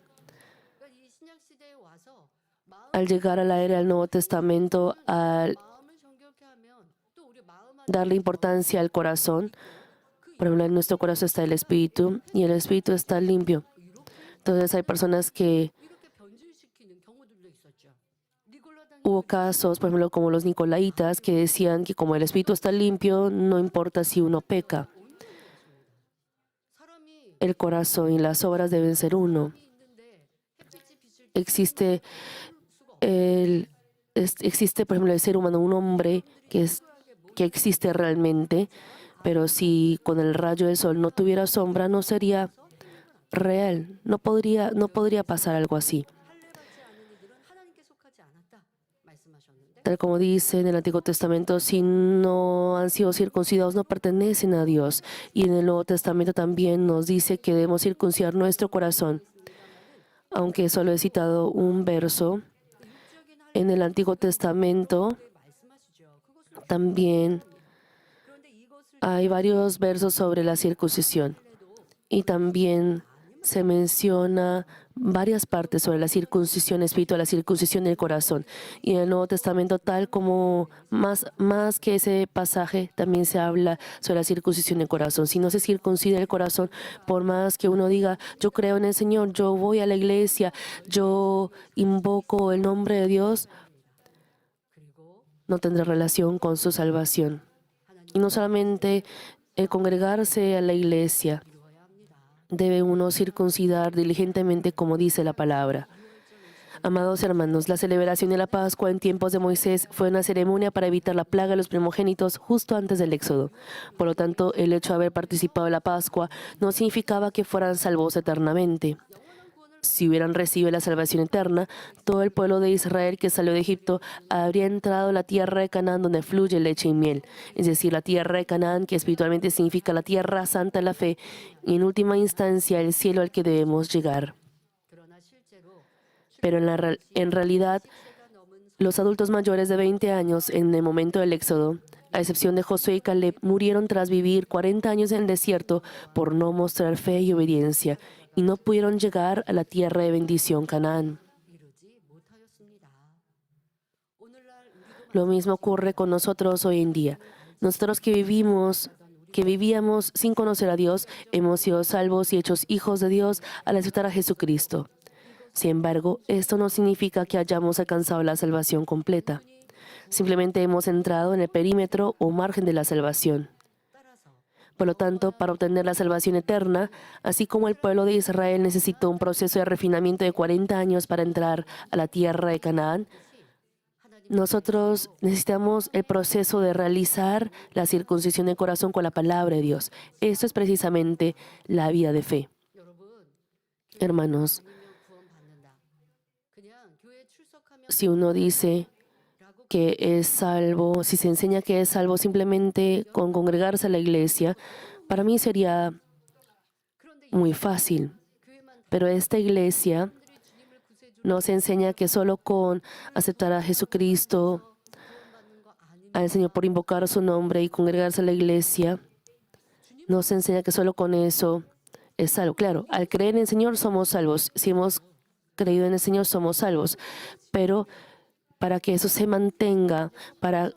Al llegar a la era del Nuevo Testamento, al darle importancia al corazón, Por ejemplo, en nuestro corazón está el espíritu y el espíritu está limpio. Entonces hay personas que hubo casos, por ejemplo, como los nicolaitas, que decían que como el espíritu está limpio, no importa si uno peca. El corazón y las obras deben ser uno. Existe, existe, por ejemplo, el ser humano, un hombre que existe realmente, pero si con el rayo del sol no tuviera sombra, no sería real. No podría pasar algo así. Tal como dice en el Antiguo Testamento, si no han sido circuncidados, no pertenecen a Dios. Y en el Nuevo Testamento también nos dice que debemos circuncidar nuestro corazón. Aunque solo he citado un verso, en el Antiguo Testamento también hay varios versos sobre la circuncisión. Y también se menciona varias partes sobre la circuncisión espiritual, la circuncisión del corazón. Y en el Nuevo Testamento, tal como más que ese pasaje, también se habla sobre la circuncisión del corazón. Si no se circuncida el corazón, por más que uno diga, yo creo en el Señor, yo voy a la iglesia, yo invoco el nombre de Dios, no tendrá relación con su salvación. Y no solamente el congregarse a la iglesia, debe uno circuncidar diligentemente como dice la palabra. Amados hermanos, la celebración de la Pascua en tiempos de Moisés fue una ceremonia para evitar la plaga de los primogénitos justo antes del Éxodo. Por lo tanto, el hecho de haber participado de la Pascua no significaba que fueran salvos eternamente. Si hubieran recibido la salvación eterna, todo el pueblo de Israel que salió de Egipto habría entrado a la tierra de Canaán donde fluye leche y miel, es decir, la tierra de Canaán que espiritualmente significa la tierra santa de la fe y en última instancia el cielo al que debemos llegar. Pero en realidad, los adultos mayores de 20 años en el momento del Éxodo, a excepción de Josué y Caleb, murieron tras vivir 40 años en el desierto por no mostrar fe y obediencia, y no pudieron llegar a la tierra de bendición Canaán. Lo mismo ocurre con nosotros hoy en día. Nosotros que vivíamos sin conocer a Dios, hemos sido salvos y hechos hijos de Dios al aceptar a Jesucristo. Sin embargo, esto no significa que hayamos alcanzado la salvación completa. Simplemente hemos entrado en el perímetro o margen de la salvación. Por lo tanto, para obtener la salvación eterna, así como el pueblo de Israel necesitó un proceso de refinamiento de 40 años para entrar a la tierra de Canaán, nosotros necesitamos el proceso de realizar la circuncisión del corazón con la palabra de Dios. Esto es precisamente la vida de fe. Hermanos, si uno dice que es salvo, si se enseña que es salvo simplemente con congregarse a la iglesia, para mí sería muy fácil. Pero esta iglesia nos enseña que solo con aceptar a Jesucristo, al Señor por invocar su nombre y congregarse a la iglesia, nos enseña que solo con eso es salvo. Claro, al creer en el Señor somos salvos. Si hemos creído en el Señor somos salvos. Pero para que eso se mantenga, para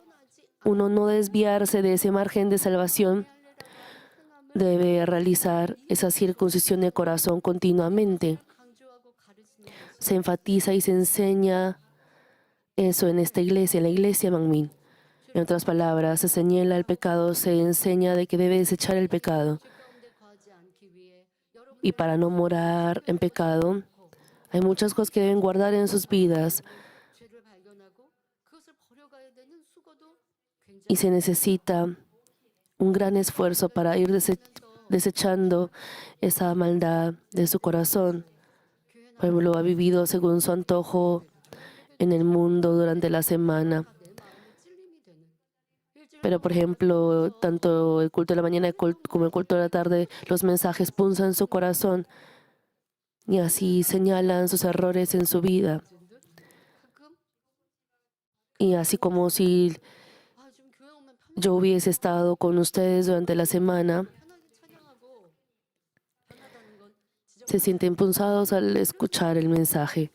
uno no desviarse de ese margen de salvación, debe realizar esa circuncisión de corazón continuamente. Se enfatiza y se enseña eso en esta iglesia, en la iglesia Manmin. En otras palabras, se señala el pecado, se enseña de que debe desechar el pecado. Y para no morar en pecado, hay muchas cosas que deben guardar en sus vidas. Y se necesita un gran esfuerzo para ir desechando esa maldad de su corazón. Por ejemplo, ha vivido según su antojo en el mundo durante la semana. Pero, por ejemplo, tanto el culto de la mañana como el culto de la tarde, los mensajes punzan su corazón y así señalan sus errores en su vida. Y así como si yo hubiese estado con ustedes durante la semana, se sienten punzados al escuchar el mensaje.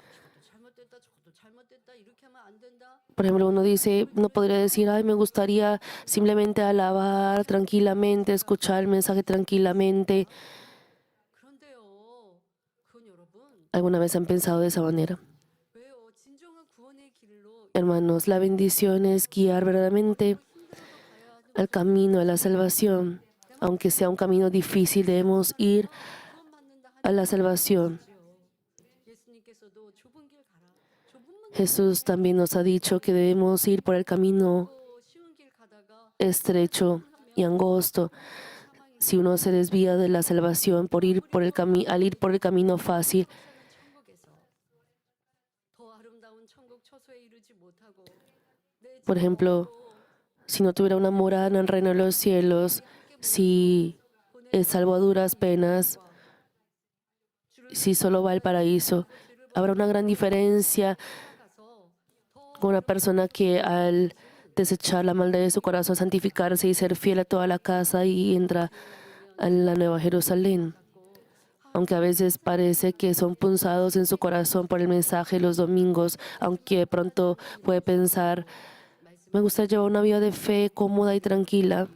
Por ejemplo, uno dice, no podría decir, ay, me gustaría simplemente alabar tranquilamente, escuchar el mensaje tranquilamente. 그런데요, 그건 여러분, ¿Alguna vez han pensado de esa manera? 왜요? 진정한 구원의 길로 Hermanos, la bendición es guiar verdaderamente 힘들어도 가야 하는 al camino, a la salvación. Aunque sea un camino difícil, debemos ir 구원받는다 a 하는 la salvación. 예수님께서도 좁은 길 가라. 좁은 문 Jesús también nos ha dicho que debemos ir por el camino 닫고 쉬운 길 가다가 estrecho y angosto. Si uno se desvía de la salvación por ir por el al ir por el camino fácil, 사는 천국에서 더 아름다운 천국 처소에 이르지 못하고 내 por ejemplo, si no tuviera una morada en el reino de los cielos, si es salvo a duras penas, si solo va al paraíso, habrá una gran diferencia con una persona que al desechar la maldad de su corazón, santificarse y ser fiel a toda la casa y entra a la Nueva Jerusalén. Aunque a veces parece que son punzados en su corazón por el mensaje los domingos, aunque de pronto puede pensar, me gusta llevar una vida de fe cómoda y tranquila,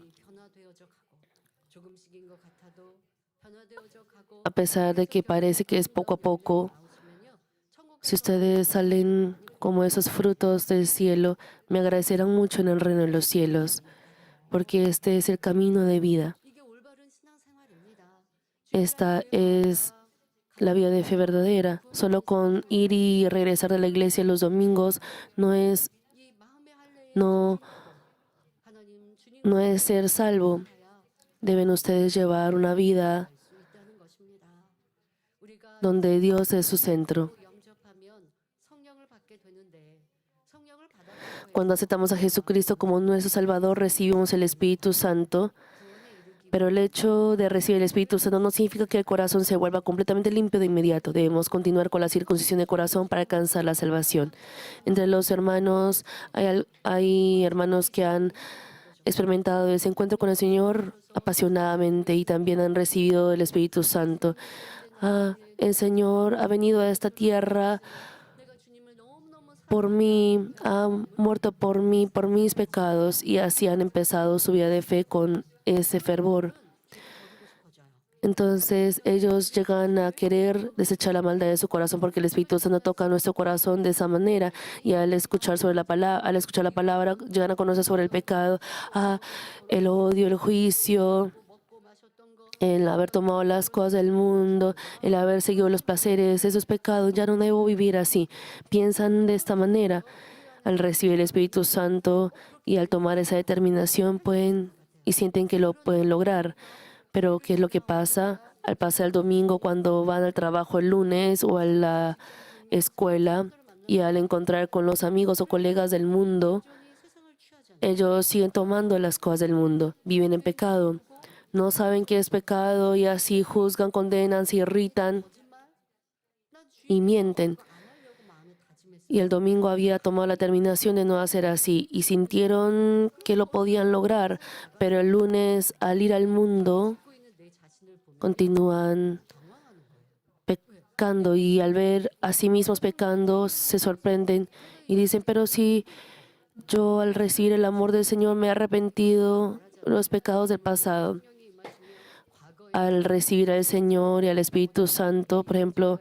a pesar de que parece que es poco a poco. Si ustedes salen como esos frutos del cielo, me agradecerán mucho en el reino de los cielos, porque este es el camino de vida. Esta es la vida de fe verdadera. Solo con ir y regresar de la iglesia los domingos no es ser salvo. Deben ustedes llevar una vida donde Dios es su centro. Cuando aceptamos a Jesucristo como nuestro Salvador, recibimos el Espíritu Santo. Pero el hecho de recibir el Espíritu Santo no significa que el corazón se vuelva completamente limpio de inmediato. Debemos continuar con la circuncisión del corazón para alcanzar la salvación. Entre los hermanos, hay hermanos que han experimentado ese encuentro con el Señor apasionadamente y también han recibido el Espíritu Santo. El Señor ha venido a esta tierra por mí, ha muerto por mí, por mis pecados, y así han empezado su vida de fe con ese fervor. Entonces ellos llegan a querer desechar la maldad de su corazón porque el Espíritu Santo toca nuestro corazón de esa manera, y al escuchar la palabra, llegan a conocer sobre el pecado, el odio, el juicio, el haber tomado las cosas del mundo, el haber seguido los placeres, esos pecados. Ya no debo vivir así. Piensan de esta manera. Al recibir el Espíritu Santo y al tomar esa determinación pueden y sienten que lo pueden lograr. Pero ¿qué es lo que pasa? Al pasar el domingo, cuando van al trabajo el lunes o a la escuela, y al encontrar con los amigos o colegas del mundo, ellos siguen tomando las cosas del mundo, viven en pecado. No saben qué es pecado y así juzgan, condenan, se irritan y mienten. Y el domingo había tomado la determinación de no hacer así y sintieron que lo podían lograr, pero el lunes al ir al mundo continúan pecando y al ver a sí mismos pecando se sorprenden y dicen, pero si yo al recibir el amor del Señor me he arrepentido de los pecados del pasado. Al recibir al Señor y al Espíritu Santo, por ejemplo,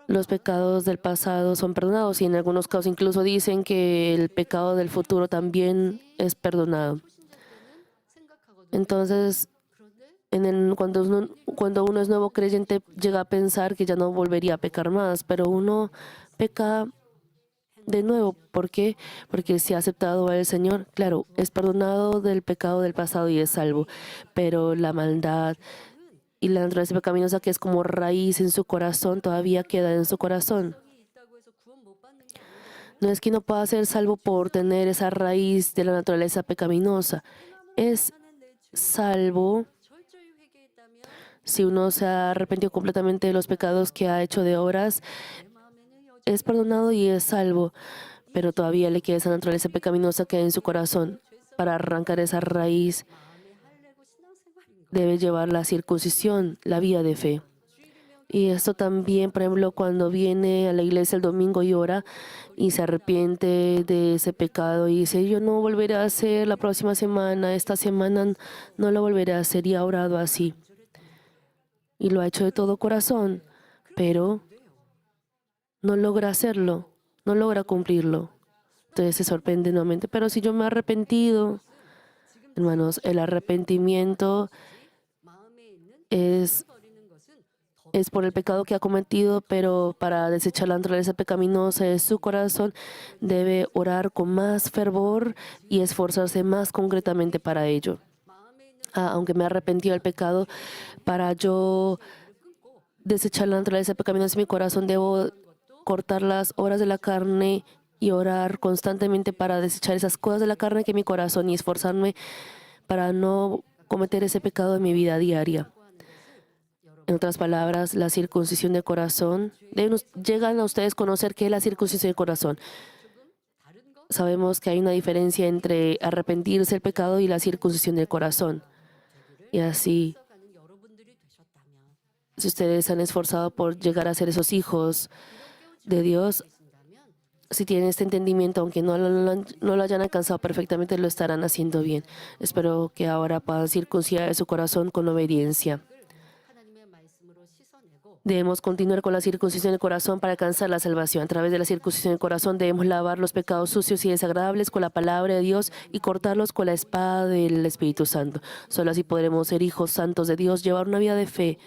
los pecados del pasado son perdonados y en algunos casos incluso dicen que el pecado del futuro también es perdonado. Entonces, cuando uno es nuevo creyente, llega a pensar que ya no volvería a pecar más, pero uno peca de nuevo. ¿Por qué? Porque si ha aceptado al Señor, claro, es perdonado del pecado del pasado y es salvo, pero la maldad y la naturaleza pecaminosa, que es como raíz en su corazón, todavía queda en su corazón. No es que no pueda ser salvo por tener esa raíz de la naturaleza pecaminosa. Es salvo si uno se ha arrepentido completamente de los pecados que ha hecho de obras. Es perdonado y es salvo, pero todavía le queda esa naturaleza pecaminosa que hay en su corazón. Para arrancar esa raíz, debe llevar la circuncisión, la vida de fe. Y esto también, por ejemplo, cuando viene a la iglesia el domingo y ora y se arrepiente de ese pecado y dice, yo no volveré a hacer la próxima semana, esta semana no lo volveré a hacer, y ha orado así. Y lo ha hecho de todo corazón, pero no logra hacerlo, no logra cumplirlo. Entonces se sorprende nuevamente. Pero si yo me he arrepentido, hermanos, el arrepentimiento es por el pecado que ha cometido, pero para desechar la naturaleza pecaminosa de su corazón, debe orar con más fervor y esforzarse más concretamente para ello. Aunque me he arrepentido del pecado, para yo desechar la naturaleza pecaminosa de mi corazón, debo cortar las obras de la carne y orar constantemente para desechar esas cosas de la carne que en mi corazón y esforzarme para no cometer ese pecado en mi vida diaria. En otras palabras, la circuncisión del corazón. Llegan a ustedes conocer qué es la circuncisión del corazón. Sabemos que hay una diferencia entre arrepentirse del pecado y la circuncisión del corazón. Y así, si ustedes han esforzado por llegar a ser esos hijos de Dios, si tienen este entendimiento, aunque no lo hayan alcanzado perfectamente, lo estarán haciendo bien. Espero que ahora puedan circuncidar su corazón con obediencia. Debemos continuar con la circuncisión del corazón para alcanzar la salvación. A través de la circuncisión del corazón debemos lavar los pecados sucios y desagradables con la palabra de Dios y cortarlos con la espada del Espíritu Santo. Solo así podremos ser hijos santos de Dios, llevar una vida de fe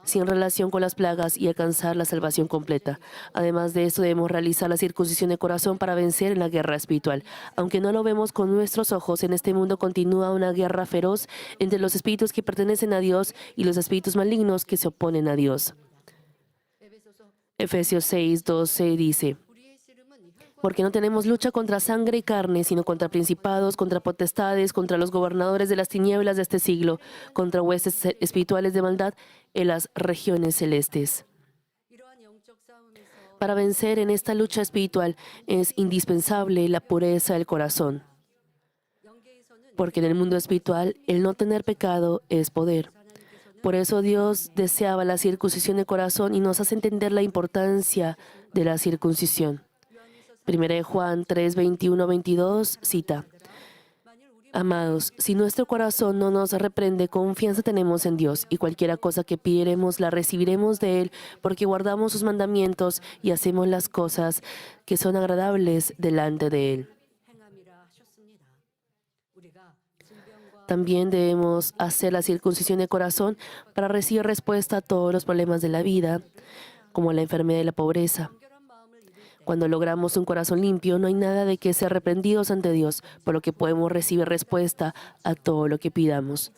sin relación con las plagas y alcanzar la salvación completa. Además de esto, debemos realizar la circuncisión del corazón para vencer en la guerra espiritual. Aunque no lo vemos con nuestros ojos, en este mundo continúa una guerra feroz entre los espíritus que pertenecen a Dios y los espíritus malignos que se oponen a Dios. Efesios 6:12 dice, porque no tenemos lucha contra sangre y carne, sino contra principados, contra potestades, contra los gobernadores de las tinieblas de este siglo, contra huestes espirituales de maldad en las regiones celestes. Para vencer en esta lucha espiritual es indispensable la pureza del corazón, porque en el mundo espiritual el no tener pecado es poder. Por eso Dios deseaba la circuncisión del corazón y nos hace entender la importancia de la circuncisión. 1 Juan 3:21-22 cita, amados, si nuestro corazón no nos reprende, confianza tenemos en Dios, y cualquiera cosa que pidiéremos la recibiremos de Él, porque guardamos sus mandamientos y hacemos las cosas que son agradables delante de Él. También debemos hacer la circuncisión del corazón para recibir respuesta a todos los problemas de la vida, como la enfermedad y la pobreza. Cuando logramos un corazón limpio, no hay nada de que ser reprendidos ante Dios, por lo que podemos recibir respuesta a todo lo que pidamos.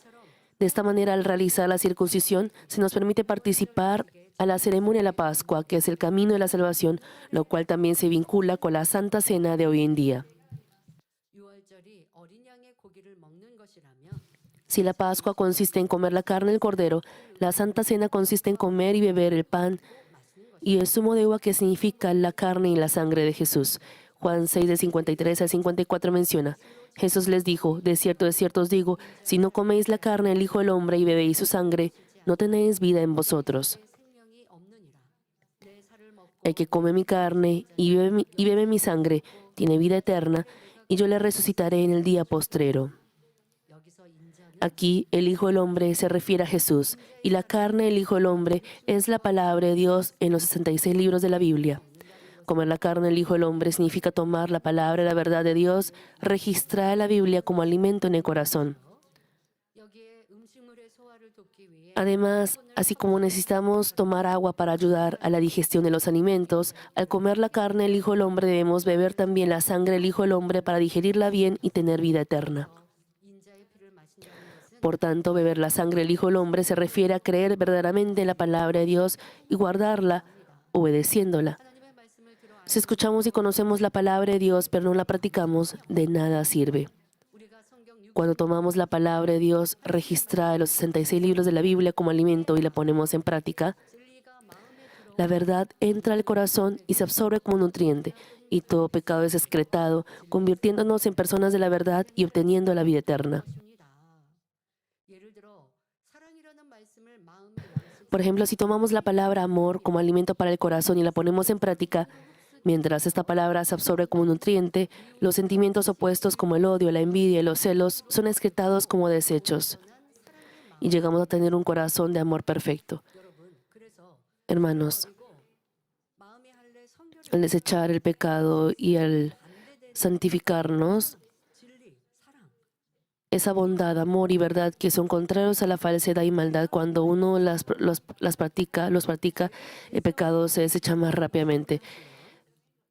De esta manera, al realizar la circuncisión, se nos permite participar a la ceremonia de la Pascua, que es el camino de la salvación, lo cual también se vincula con la Santa Cena de hoy en día. Si la Pascua consiste en comer la carne del cordero, la Santa Cena consiste en comer y beber el pan y el zumo de uva, que significa la carne y la sangre de Jesús. Juan 6:53-54 menciona, Jesús les dijo, de cierto os digo, si no coméis la carne del Hijo del Hombre y bebéis su sangre, no tenéis vida en vosotros. El que come mi carne y bebe mi sangre tiene vida eterna, y yo le resucitaré en el día postrero. Aquí el Hijo del Hombre se refiere a Jesús, y la carne del Hijo del Hombre es la palabra de Dios en los 66 libros de la Biblia. Comer la carne del Hijo del Hombre significa tomar la palabra de la verdad de Dios, registrar la Biblia como alimento en el corazón. Además, así como necesitamos tomar agua para ayudar a la digestión de los alimentos, al comer la carne del Hijo del Hombre debemos beber también la sangre del Hijo del Hombre para digerirla bien y tener vida eterna. Por tanto, beber la sangre del Hijo del Hombre se refiere a creer verdaderamente en la palabra de Dios y guardarla, obedeciéndola. Si escuchamos y conocemos la palabra de Dios, pero no la practicamos, de nada sirve. Cuando tomamos la palabra de Dios registrada en los 66 libros de la Biblia como alimento y la ponemos en práctica, la verdad entra al corazón y se absorbe como nutriente, y todo pecado es excretado, convirtiéndonos en personas de la verdad y obteniendo la vida eterna. Por ejemplo, si tomamos la palabra amor como alimento para el corazón y la ponemos en práctica, mientras esta palabra se absorbe como nutriente, los sentimientos opuestos como el odio, la envidia y los celos son excretados como desechos y llegamos a tener un corazón de amor perfecto. 여러분, 그래서 Hermanos, 그리고 마음의 할례 성결을 al desechar el pecado y al 반대되는 santificarnos, 진리, 사랑, esa bondad, amor y verdad que son contrarios a la falsedad y maldad, cuando uno las practica, el pecado se desecha más rápidamente.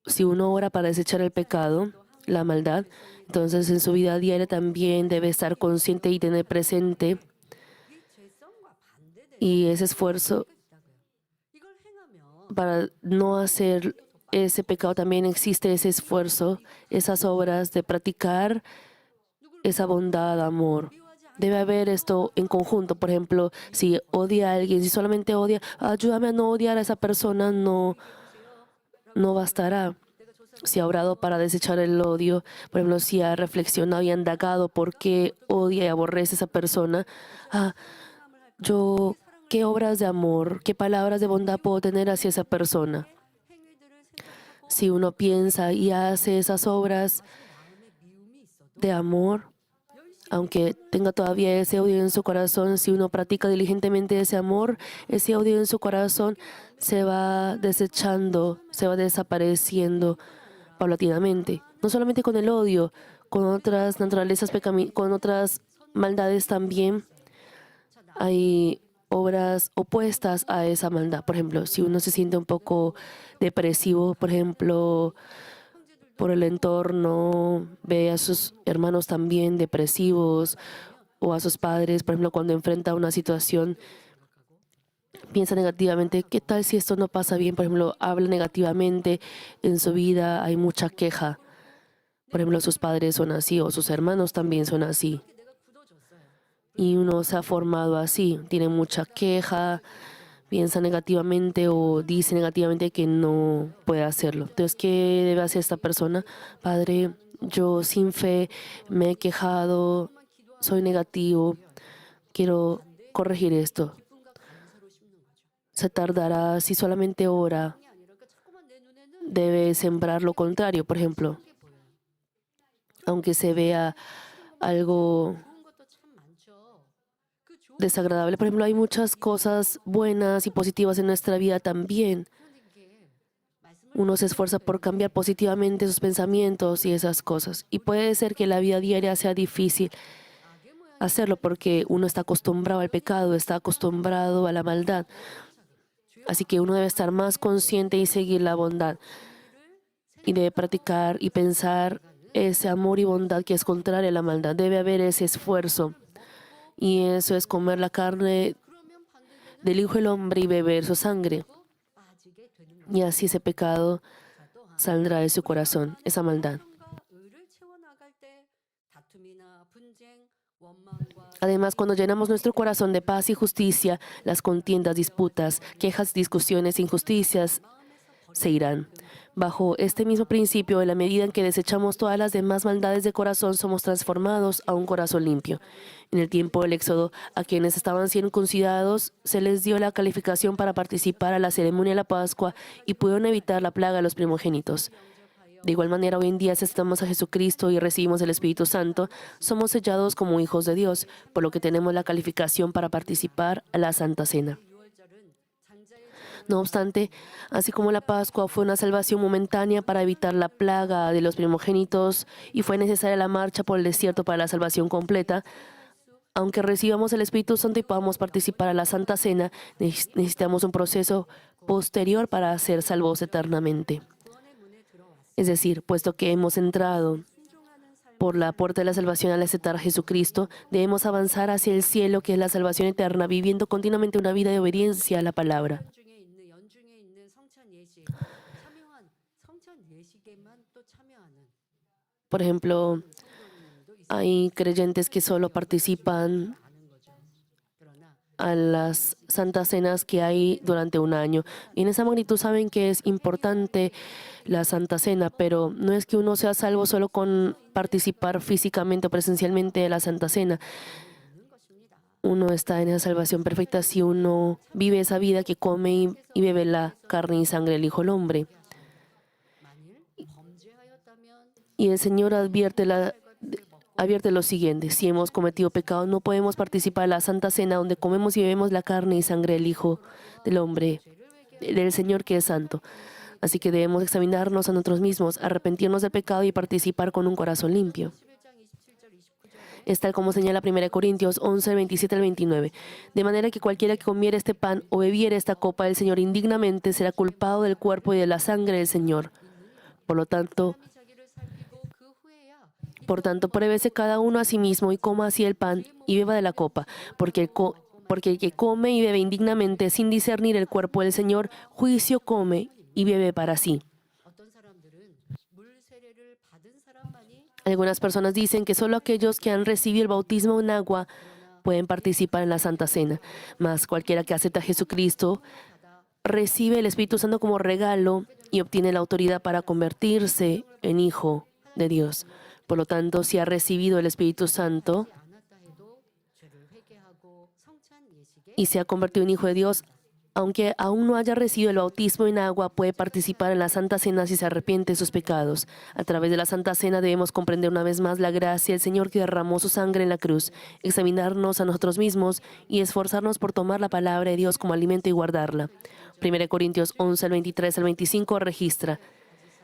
Si uno ora para desechar el pecado, la maldad, entonces en su vida diaria también debe estar consciente y tener presente 이 죄성과 반대되는 y ese esfuerzo 게 있다고요. 이걸 행하면 para no hacer ese pecado también existe ese esfuerzo, esas obras de practicar esa bondad, amor. 미워하지 않는 Debe haber esto en conjunto. Por ejemplo, si odia a alguien, si solamente odia, ayúdame a no odiar a esa persona, no bastará. 내가 조사 Si ha orado para desechar el odio, por ejemplo, si ha reflexionado y indagado por qué odia y aborrece a esa persona, ah, 행함을 할 yo, ¿qué obras de amor, qué palabras de bondad puedo tener hacia esa persona? 행위들을 생각하고 Si uno piensa y hace esas obras 마음에 미움이 있어도 de amor, 열심히 aunque tenga todavía ese odio en su corazón, si uno practica diligentemente ese amor, ese odio en su corazón se va desechando, se va desapareciendo paulatinamente. No solamente con el odio, con otras naturalezas con otras maldades también hay obras opuestas a esa maldad. Por ejemplo, si uno se siente un poco depresivo, por ejemplo, por el entorno, ve a sus hermanos también depresivos o a sus padres, por ejemplo, cuando enfrenta una situación, piensa negativamente, ¿qué tal si esto no pasa bien? Por ejemplo, habla negativamente en su vida, hay mucha queja. Por ejemplo, sus padres son así o sus hermanos también son así. 이렇게 내가 굳어졌어요. Y uno se ha formado así, tiene mucha queja, piensa negativamente o dice negativamente que no puede hacerlo. Entonces, ¿qué debe hacer esta persona? Padre, yo sin fe me he quejado, soy negativo, quiero corregir esto. 기쁨과 감사로 심는 거죠. Se tardará si solamente ora, 그게 아니라 그러니까 자꾸만 내 눈에는 debe sembrar lo contrario, por ejemplo, 이게 보여요. aunque se vea algo 좋은 것도 참 많죠. 그 좋은 desagradable. Por ejemplo, hay muchas cosas buenas y positivas en nuestra vida también. 그런데 이게 말씀을 Uno se esfuerza por cambiar positivamente sus pensamientos y esas cosas. Y puede ser que la vida diaria sea difícil 악의 모양이 hacerlo porque uno está acostumbrado al pecado, está acostumbrado a la maldad. Así que uno debe estar más consciente y seguir la bondad. Y debe practicar y pensar ese amor y bondad que es contrario a la maldad. Debe haber ese esfuerzo. Y eso es comer la carne 그러면 반대되는 del Hijo del Hombre y beber su sangre. 빠지게 되는 거죠. Y así ese pecado 자, 또한 saldrá de su corazón, esa maldad. 사랑과 의를 채워나갈 때 다툼이나 분쟁, 원망과 Además, cuando llenamos nuestro corazón de paz y justicia, las contiendas, disputas, quejas, discusiones, injusticias se irán. Bajo este mismo principio, en la medida en que desechamos todas las demás maldades de corazón, somos transformados a un corazón limpio. En el tiempo del Éxodo, a quienes estaban circuncidados se les dio la calificación para participar a la ceremonia de la Pascua y pudieron evitar la plaga de los primogénitos. De igual manera, hoy en día, si aceptamos a Jesucristo y recibimos el Espíritu Santo, somos sellados como hijos de Dios, por lo que tenemos la calificación para participar a la Santa Cena. 유월절은 장자의 No obstante, así como la Pascua fue una salvación momentánea para evitar la plaga de los primogénitos y fue necesaria la marcha por el desierto para la salvación completa, aunque recibamos el Espíritu Santo y podamos participar a la Santa Cena, necesitamos un proceso posterior para ser salvos eternamente. 구원의 문에 들어왔습니다. Es decir, puesto que hemos entrado 순종하는 삶 por la puerta de la salvación al aceptar a Jesucristo, debemos avanzar hacia el cielo, que es la salvación eterna, viviendo continuamente una vida de obediencia a la palabra. 연중에 있는 성찬 예식, 참여한 성찬 예식에만 또 참여하는 Por ejemplo, 성도님도 있어요. hay creyentes que solo participan 아는 거죠. 그러나 a las santas cenas que hay durante un año. Y en esa magnitud saben que es importante la Santa Cena, pero no es que uno sea salvo solo con participar físicamente o presencialmente de la Santa Cena. 있는 것입니다. uno está en esa salvación perfecta si uno vive esa vida que come y bebe la carne y sangre del Hijo del Hombre. 만일 범죄하였다면 Y el Señor advierte lo siguiente: si hemos cometido pecado, no podemos participar en la Santa Cena donde comemos y bebemos la carne y sangre del Hijo del Hombre, del Señor que es santo. Así que debemos examinarnos a nosotros mismos, arrepentirnos del pecado y participar con un corazón limpio. 11장 27절 29절 Es tal como señala 1 Corintios 11, 27 al 29. De manera que cualquiera que comiere este pan o bebiere esta copa del Señor indignamente será culpado del cuerpo y de la sangre del Señor. Por lo tanto, 사람이 자기를 살피고 그 후에야 pruébese cada uno a sí mismo y coma así el pan y beba de la copa, porque el que come y bebe indignamente sin discernir el cuerpo del Señor, juicio come y bebe para sí. 어떤 사람들은 물 세례를 받은 사람만이 Algunas personas dicen que solo aquellos que han recibido el bautismo en agua pueden participar en la Santa Cena, mas cualquiera que acepta a Jesucristo recibe el Espíritu Santo como regalo y obtiene la autoridad para convertirse en hijo de Dios. Por lo tanto, si ha recibido el Espíritu Santo 않았다 해도 죄를 회개하고 성찬 예식에 y se ha convertido en hijo de Dios, aunque aún no haya recibido el bautismo en agua, puede participar en la Santa Cena si se arrepiente de sus pecados. A través de la Santa Cena debemos comprender una vez más la gracia del Señor que derramó su sangre en la cruz, examinarnos a nosotros mismos y esforzarnos por tomar la palabra de Dios como alimento y guardarla. 1 Corintios 11, al 23 al 25 registra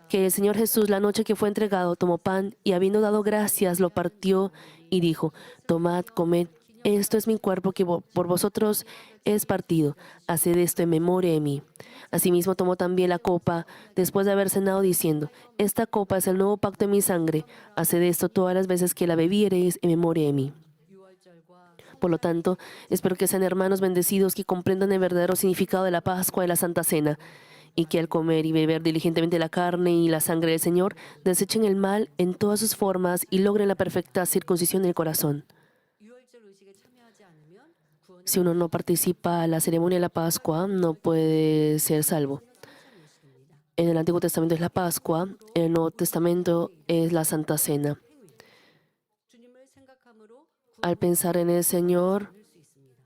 que el Señor Jesús, la noche que fue entregado, tomó pan y habiendo dado gracias, lo partió y dijo: tomad, comed, esto es mi cuerpo que por vosotros es partido. Haced esto en memoria de mí. Asimismo tomó también la copa después de haber cenado, diciendo: esta copa es el nuevo pacto en mi sangre. Haced esto todas las veces que la bebiereis en memoria de mí. 유월절과 Por lo tanto, espero que sean hermanos bendecidos que comprendan el verdadero significado de la Pascua y la Santa Cena, y que al comer y beber diligentemente la carne y la sangre del Señor, desechen el mal en todas sus formas y logren la perfecta circuncisión del corazón. 유월절 의식에 참여하지 않으면 구원의 Si uno no participa en la ceremonia de la Pascua, no puede ser salvo. 성찬 예식입니다. En el Antiguo Testamento es la Pascua, en el Nuevo Testamento es la Santa Cena. 주님을 생각함으로 Al pensar en el Señor, 구원을 수 있습니다.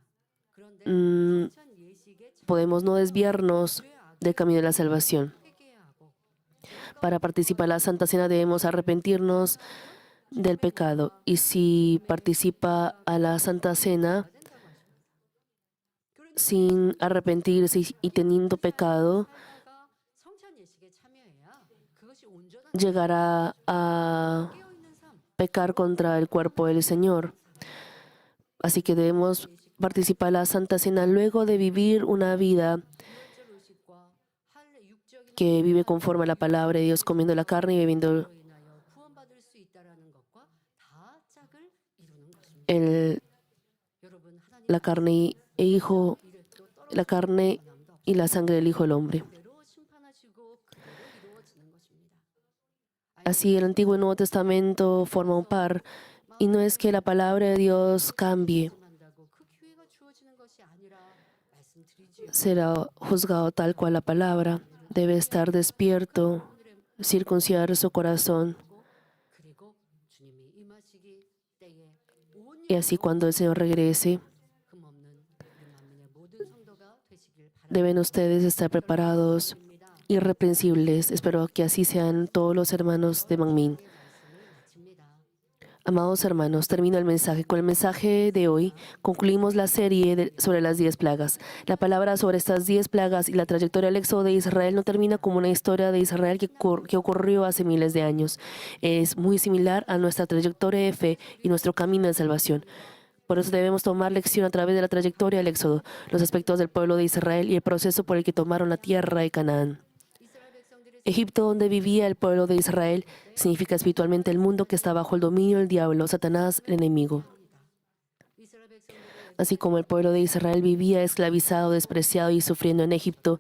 그런데 성찬 예식에 podemos no desviarnos del camino de la salvación. 회개해야 하고 Para participar en la Santa Cena debemos arrepentirnos del pecado. Y si participa a la Santa Cena sin arrepentirse y teniendo pecado, 가 성찬 예식에 참여해야 그것이 온전한 llegará a 깨어 있는 삶, pecar contra el cuerpo del Señor. Así que debemos participar en la Santa Cena luego de vivir una vida 유월절 의식과 할례 육적인 que vive conforme a la palabra de Dios, comiendo la carne y bebiendo 로 인하여 구원받을 수 있다라는 것과 다 짝을 이루는 것입니다. 여러분 하나님 la carne e hijo, 일에 또 la carne y la sangre del Hijo del Hombre. 떨어지대로 심판하시고 그대로 이루어지는 것입니다. Así el Antiguo y Nuevo Testamento forman un par, y no es que la palabra de Dios cambie, 한다고 그 기회가 주어지는 것이 아니라 말씀드리지요. será juzgado tal cual la palabra. Debe estar despierto, circuncidar su corazón, 그리고 주님이 임하시기 때에 온 y así cuando el Señor regrese, 흠없는 우리 만민의 모든 성도가 되시길 deben ustedes estar preparados, 바랍니다. irreprensibles. Espero que así sean todos los hermanos de Manmin. 말씀을 마칩니다. Amados hermanos, termino el mensaje. Con el mensaje de hoy concluimos la serie sobre las 10 plagas. La palabra sobre estas 10 plagas y la trayectoria del éxodo de Israel no termina como una historia de Israel que ocurrió hace miles de años. Es muy similar a nuestra trayectoria de fe y nuestro camino de salvación. Por eso debemos tomar lección a través de la trayectoria del éxodo, los aspectos del pueblo de Israel y el proceso por el que tomaron la tierra de Canaán. 이스라엘 백성들의 Egipto, donde vivía el pueblo de Israel, significa espiritualmente el mundo que está bajo el dominio del diablo, Satanás, el enemigo. 이스라엘 백성들의 Así como el pueblo de Israel vivía esclavizado, despreciado y sufriendo en Egipto,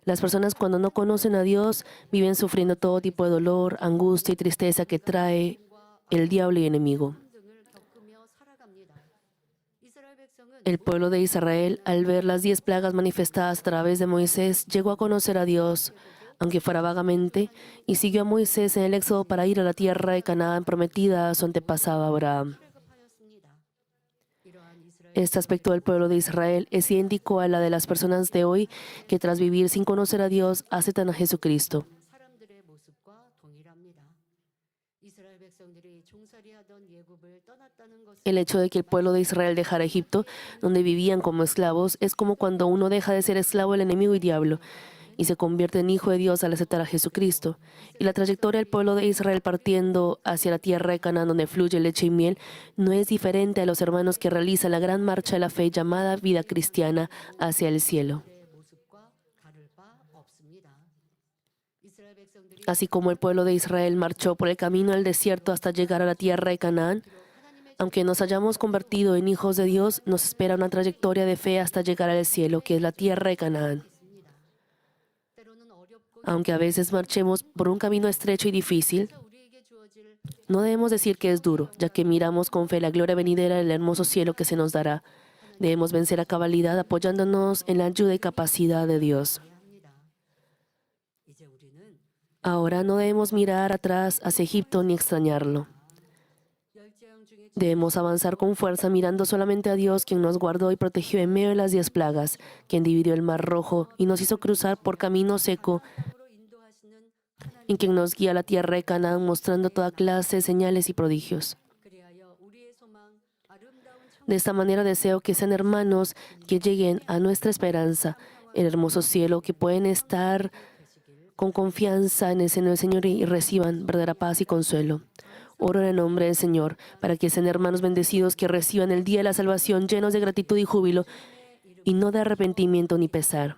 las personas cuando no conocen a Dios viven sufriendo todo tipo de dolor, angustia y tristeza que trae el diablo y enemigo. 등을 겪으며 살아갑니다. 이스라엘 백성은 El pueblo de Israel, al ver las 10 plagas manifestadas a través de Moisés, llegó a conocer a Dios, aunque fuera vagamente, y siguió a Moisés en el éxodo para ir a la tierra de Canaán prometida a su antepasado Abraham. 출애굽하였습니다. 이러한 이스라엘 Este aspecto del pueblo de Israel es idéntico a la de las personas de hoy que tras vivir sin conocer a Dios aceptan a Jesucristo. 사람들의 모습과 동일합니다. 이스라엘 백성들이 종살이하던 예굽을 떠났다는 것은 El hecho de que el pueblo de Israel dejara Egipto, donde vivían como esclavos, es como cuando uno deja de ser esclavo del enemigo y diablo y se convierte en hijo de Dios al aceptar a Jesucristo. Y la trayectoria del pueblo de Israel partiendo hacia la tierra de Canaán, donde fluye leche y miel, no es diferente a los hermanos que realizan la gran marcha de la fe llamada vida cristiana hacia el cielo. 의 모습과 다를 바 없습니다. 이스라엘 백성들이 Así como el pueblo de Israel marchó por el camino del desierto hasta llegar a la tierra de Canaán, aunque nos hayamos convertido en hijos de Dios, nos espera una trayectoria de fe hasta llegar al cielo, que es la tierra de Canaán. 있습니다. 때로는 어렵고 Aunque a veces marchemos por un camino estrecho y difícil, 우리에게 주어질 no debemos decir que es duro, ya que miramos con fe la gloria venidera del hermoso cielo que se nos dará. Debemos vencer a cabalidad apoyándonos en la ayuda y capacidad de Dios. 합니다. 이제 우리는 Ahora no debemos mirar atrás hacia Egipto ni extrañarlo. 열재앙 중에 Debemos avanzar con fuerza mirando solamente a Dios, quien nos guardó y protegió en medio de las 10 plagas, quien dividió el mar rojo y nos hizo cruzar por camino seco, 땅으로 인도하시는 하나님 y quien nos guía a la tierra de Canaán mostrando toda clase de señales y prodigios. 그리하여 우리의 소망 아름다운 청 De esta manera deseo que sean hermanos que lleguen a nuestra esperanza, el hermoso cielo, que pueden estar con confianza en el seno del Señor y reciban verdadera paz y consuelo. Oro en el nombre del Señor para que sean hermanos bendecidos que reciban el día de la salvación llenos de gratitud y júbilo y no de arrepentimiento ni pesar.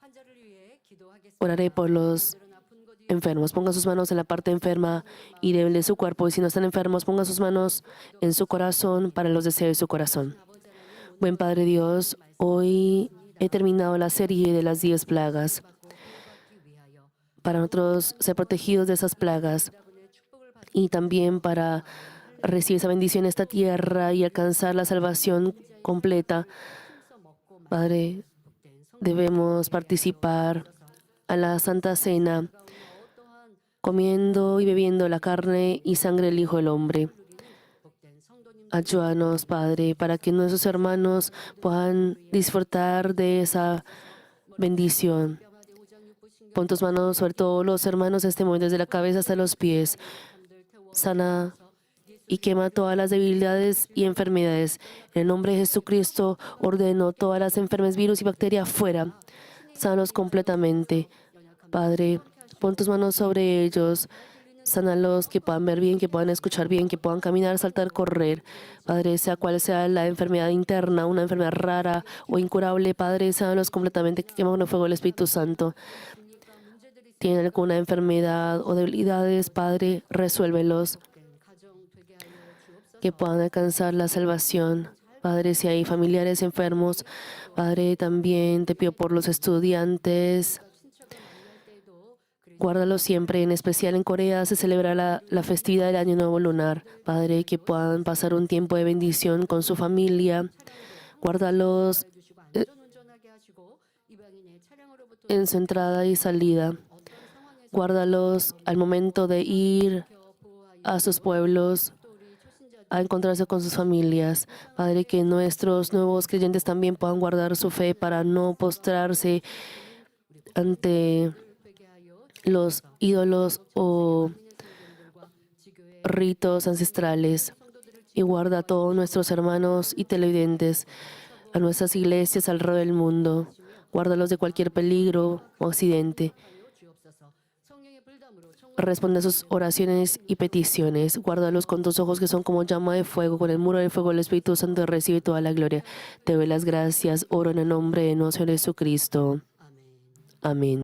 환자를 위해 기도하겠습니다. Oraré por los 오늘은 아픈 것 위에 enfermos. Pongan sus manos en la parte enferma y débil de su cuerpo. Y si no están enfermos, pongan sus manos en su corazón para los deseos de su corazón. 아버지 하나님 Buen Padre Dios, hoy he terminado la serie de las 10 plagas. 받기 위하여 Para nosotros ser protegidos de esas plagas 여러분의 축복을 받기 y también para recibir esa bendición en esta tierra y alcanzar la salvación completa. 힘써 먹고 Padre, 복된 성 debemos participar a la Santa Cena, 어떠한 comiendo y bebiendo la carne y sangre del Hijo del Hombre. 복된 성도님 Ayúdanos, Padre, para que nuestros hermanos puedan disfrutar de esa bendición. 뼈마디 오장 육부 신경 Pon tus manos sobre todos los hermanos de este momento, desde la cabeza hasta los pies. 삶들 태워 Sana y quema todas las debilidades y enfermedades. En el nombre de Jesucristo ordeno todas las enfermedades, virus y bacterias fuera. Sánalos completamente. Padre, pon tus manos sobre ellos. Sánalos, que puedan ver bien, que puedan escuchar bien, que puedan caminar, saltar, correr. Padre, sea cual sea la enfermedad interna, una enfermedad rara o incurable, Padre, sánalos completamente, que quema con el fuego del Espíritu Santo. ¿Tienen alguna enfermedad o debilidades, Padre? Resuélvelos, 복된 가정 되게 하여 주옵소서. que puedan alcanzar la salvación. Padre, si hay familiares enfermos, Padre, también te pido por los estudiantes. 친척을 만날 때도 그리스도 Guárdalos siempre, en especial en Corea se celebra la festividad del Año Nuevo Lunar. Padre, que puedan pasar un tiempo de bendición con su familia. Guárdalos 주시고 안전 운전하게 하시고 이방인의 차량으로부터 en su entrada y salida. 어떤 상황에서 Guárdalos al momento de ir 보호하여 a sus pueblos 또 우리 초신자들 a encontrarse con sus familias. Padre, que nuestros nuevos creyentes también puedan guardar su fe para no postrarse ante 되게 하여 los ídolos o 지교회 ritos ancestrales. Y guarda a todos nuestros hermanos y televidentes, a nuestras iglesias alrededor del mundo. Guárdalos de cualquier peligro o accidente. 주옵소서. 성령의 불담으로 청 Responde a sus oraciones y peticiones. Guárdalos con tus ojos que son como llama de fuego, con el muro de fuego del Espíritu Santo recibe toda la gloria. Te doy las gracias. Oro en el nombre de nuestro Señor Jesucristo. 아멘. Amén.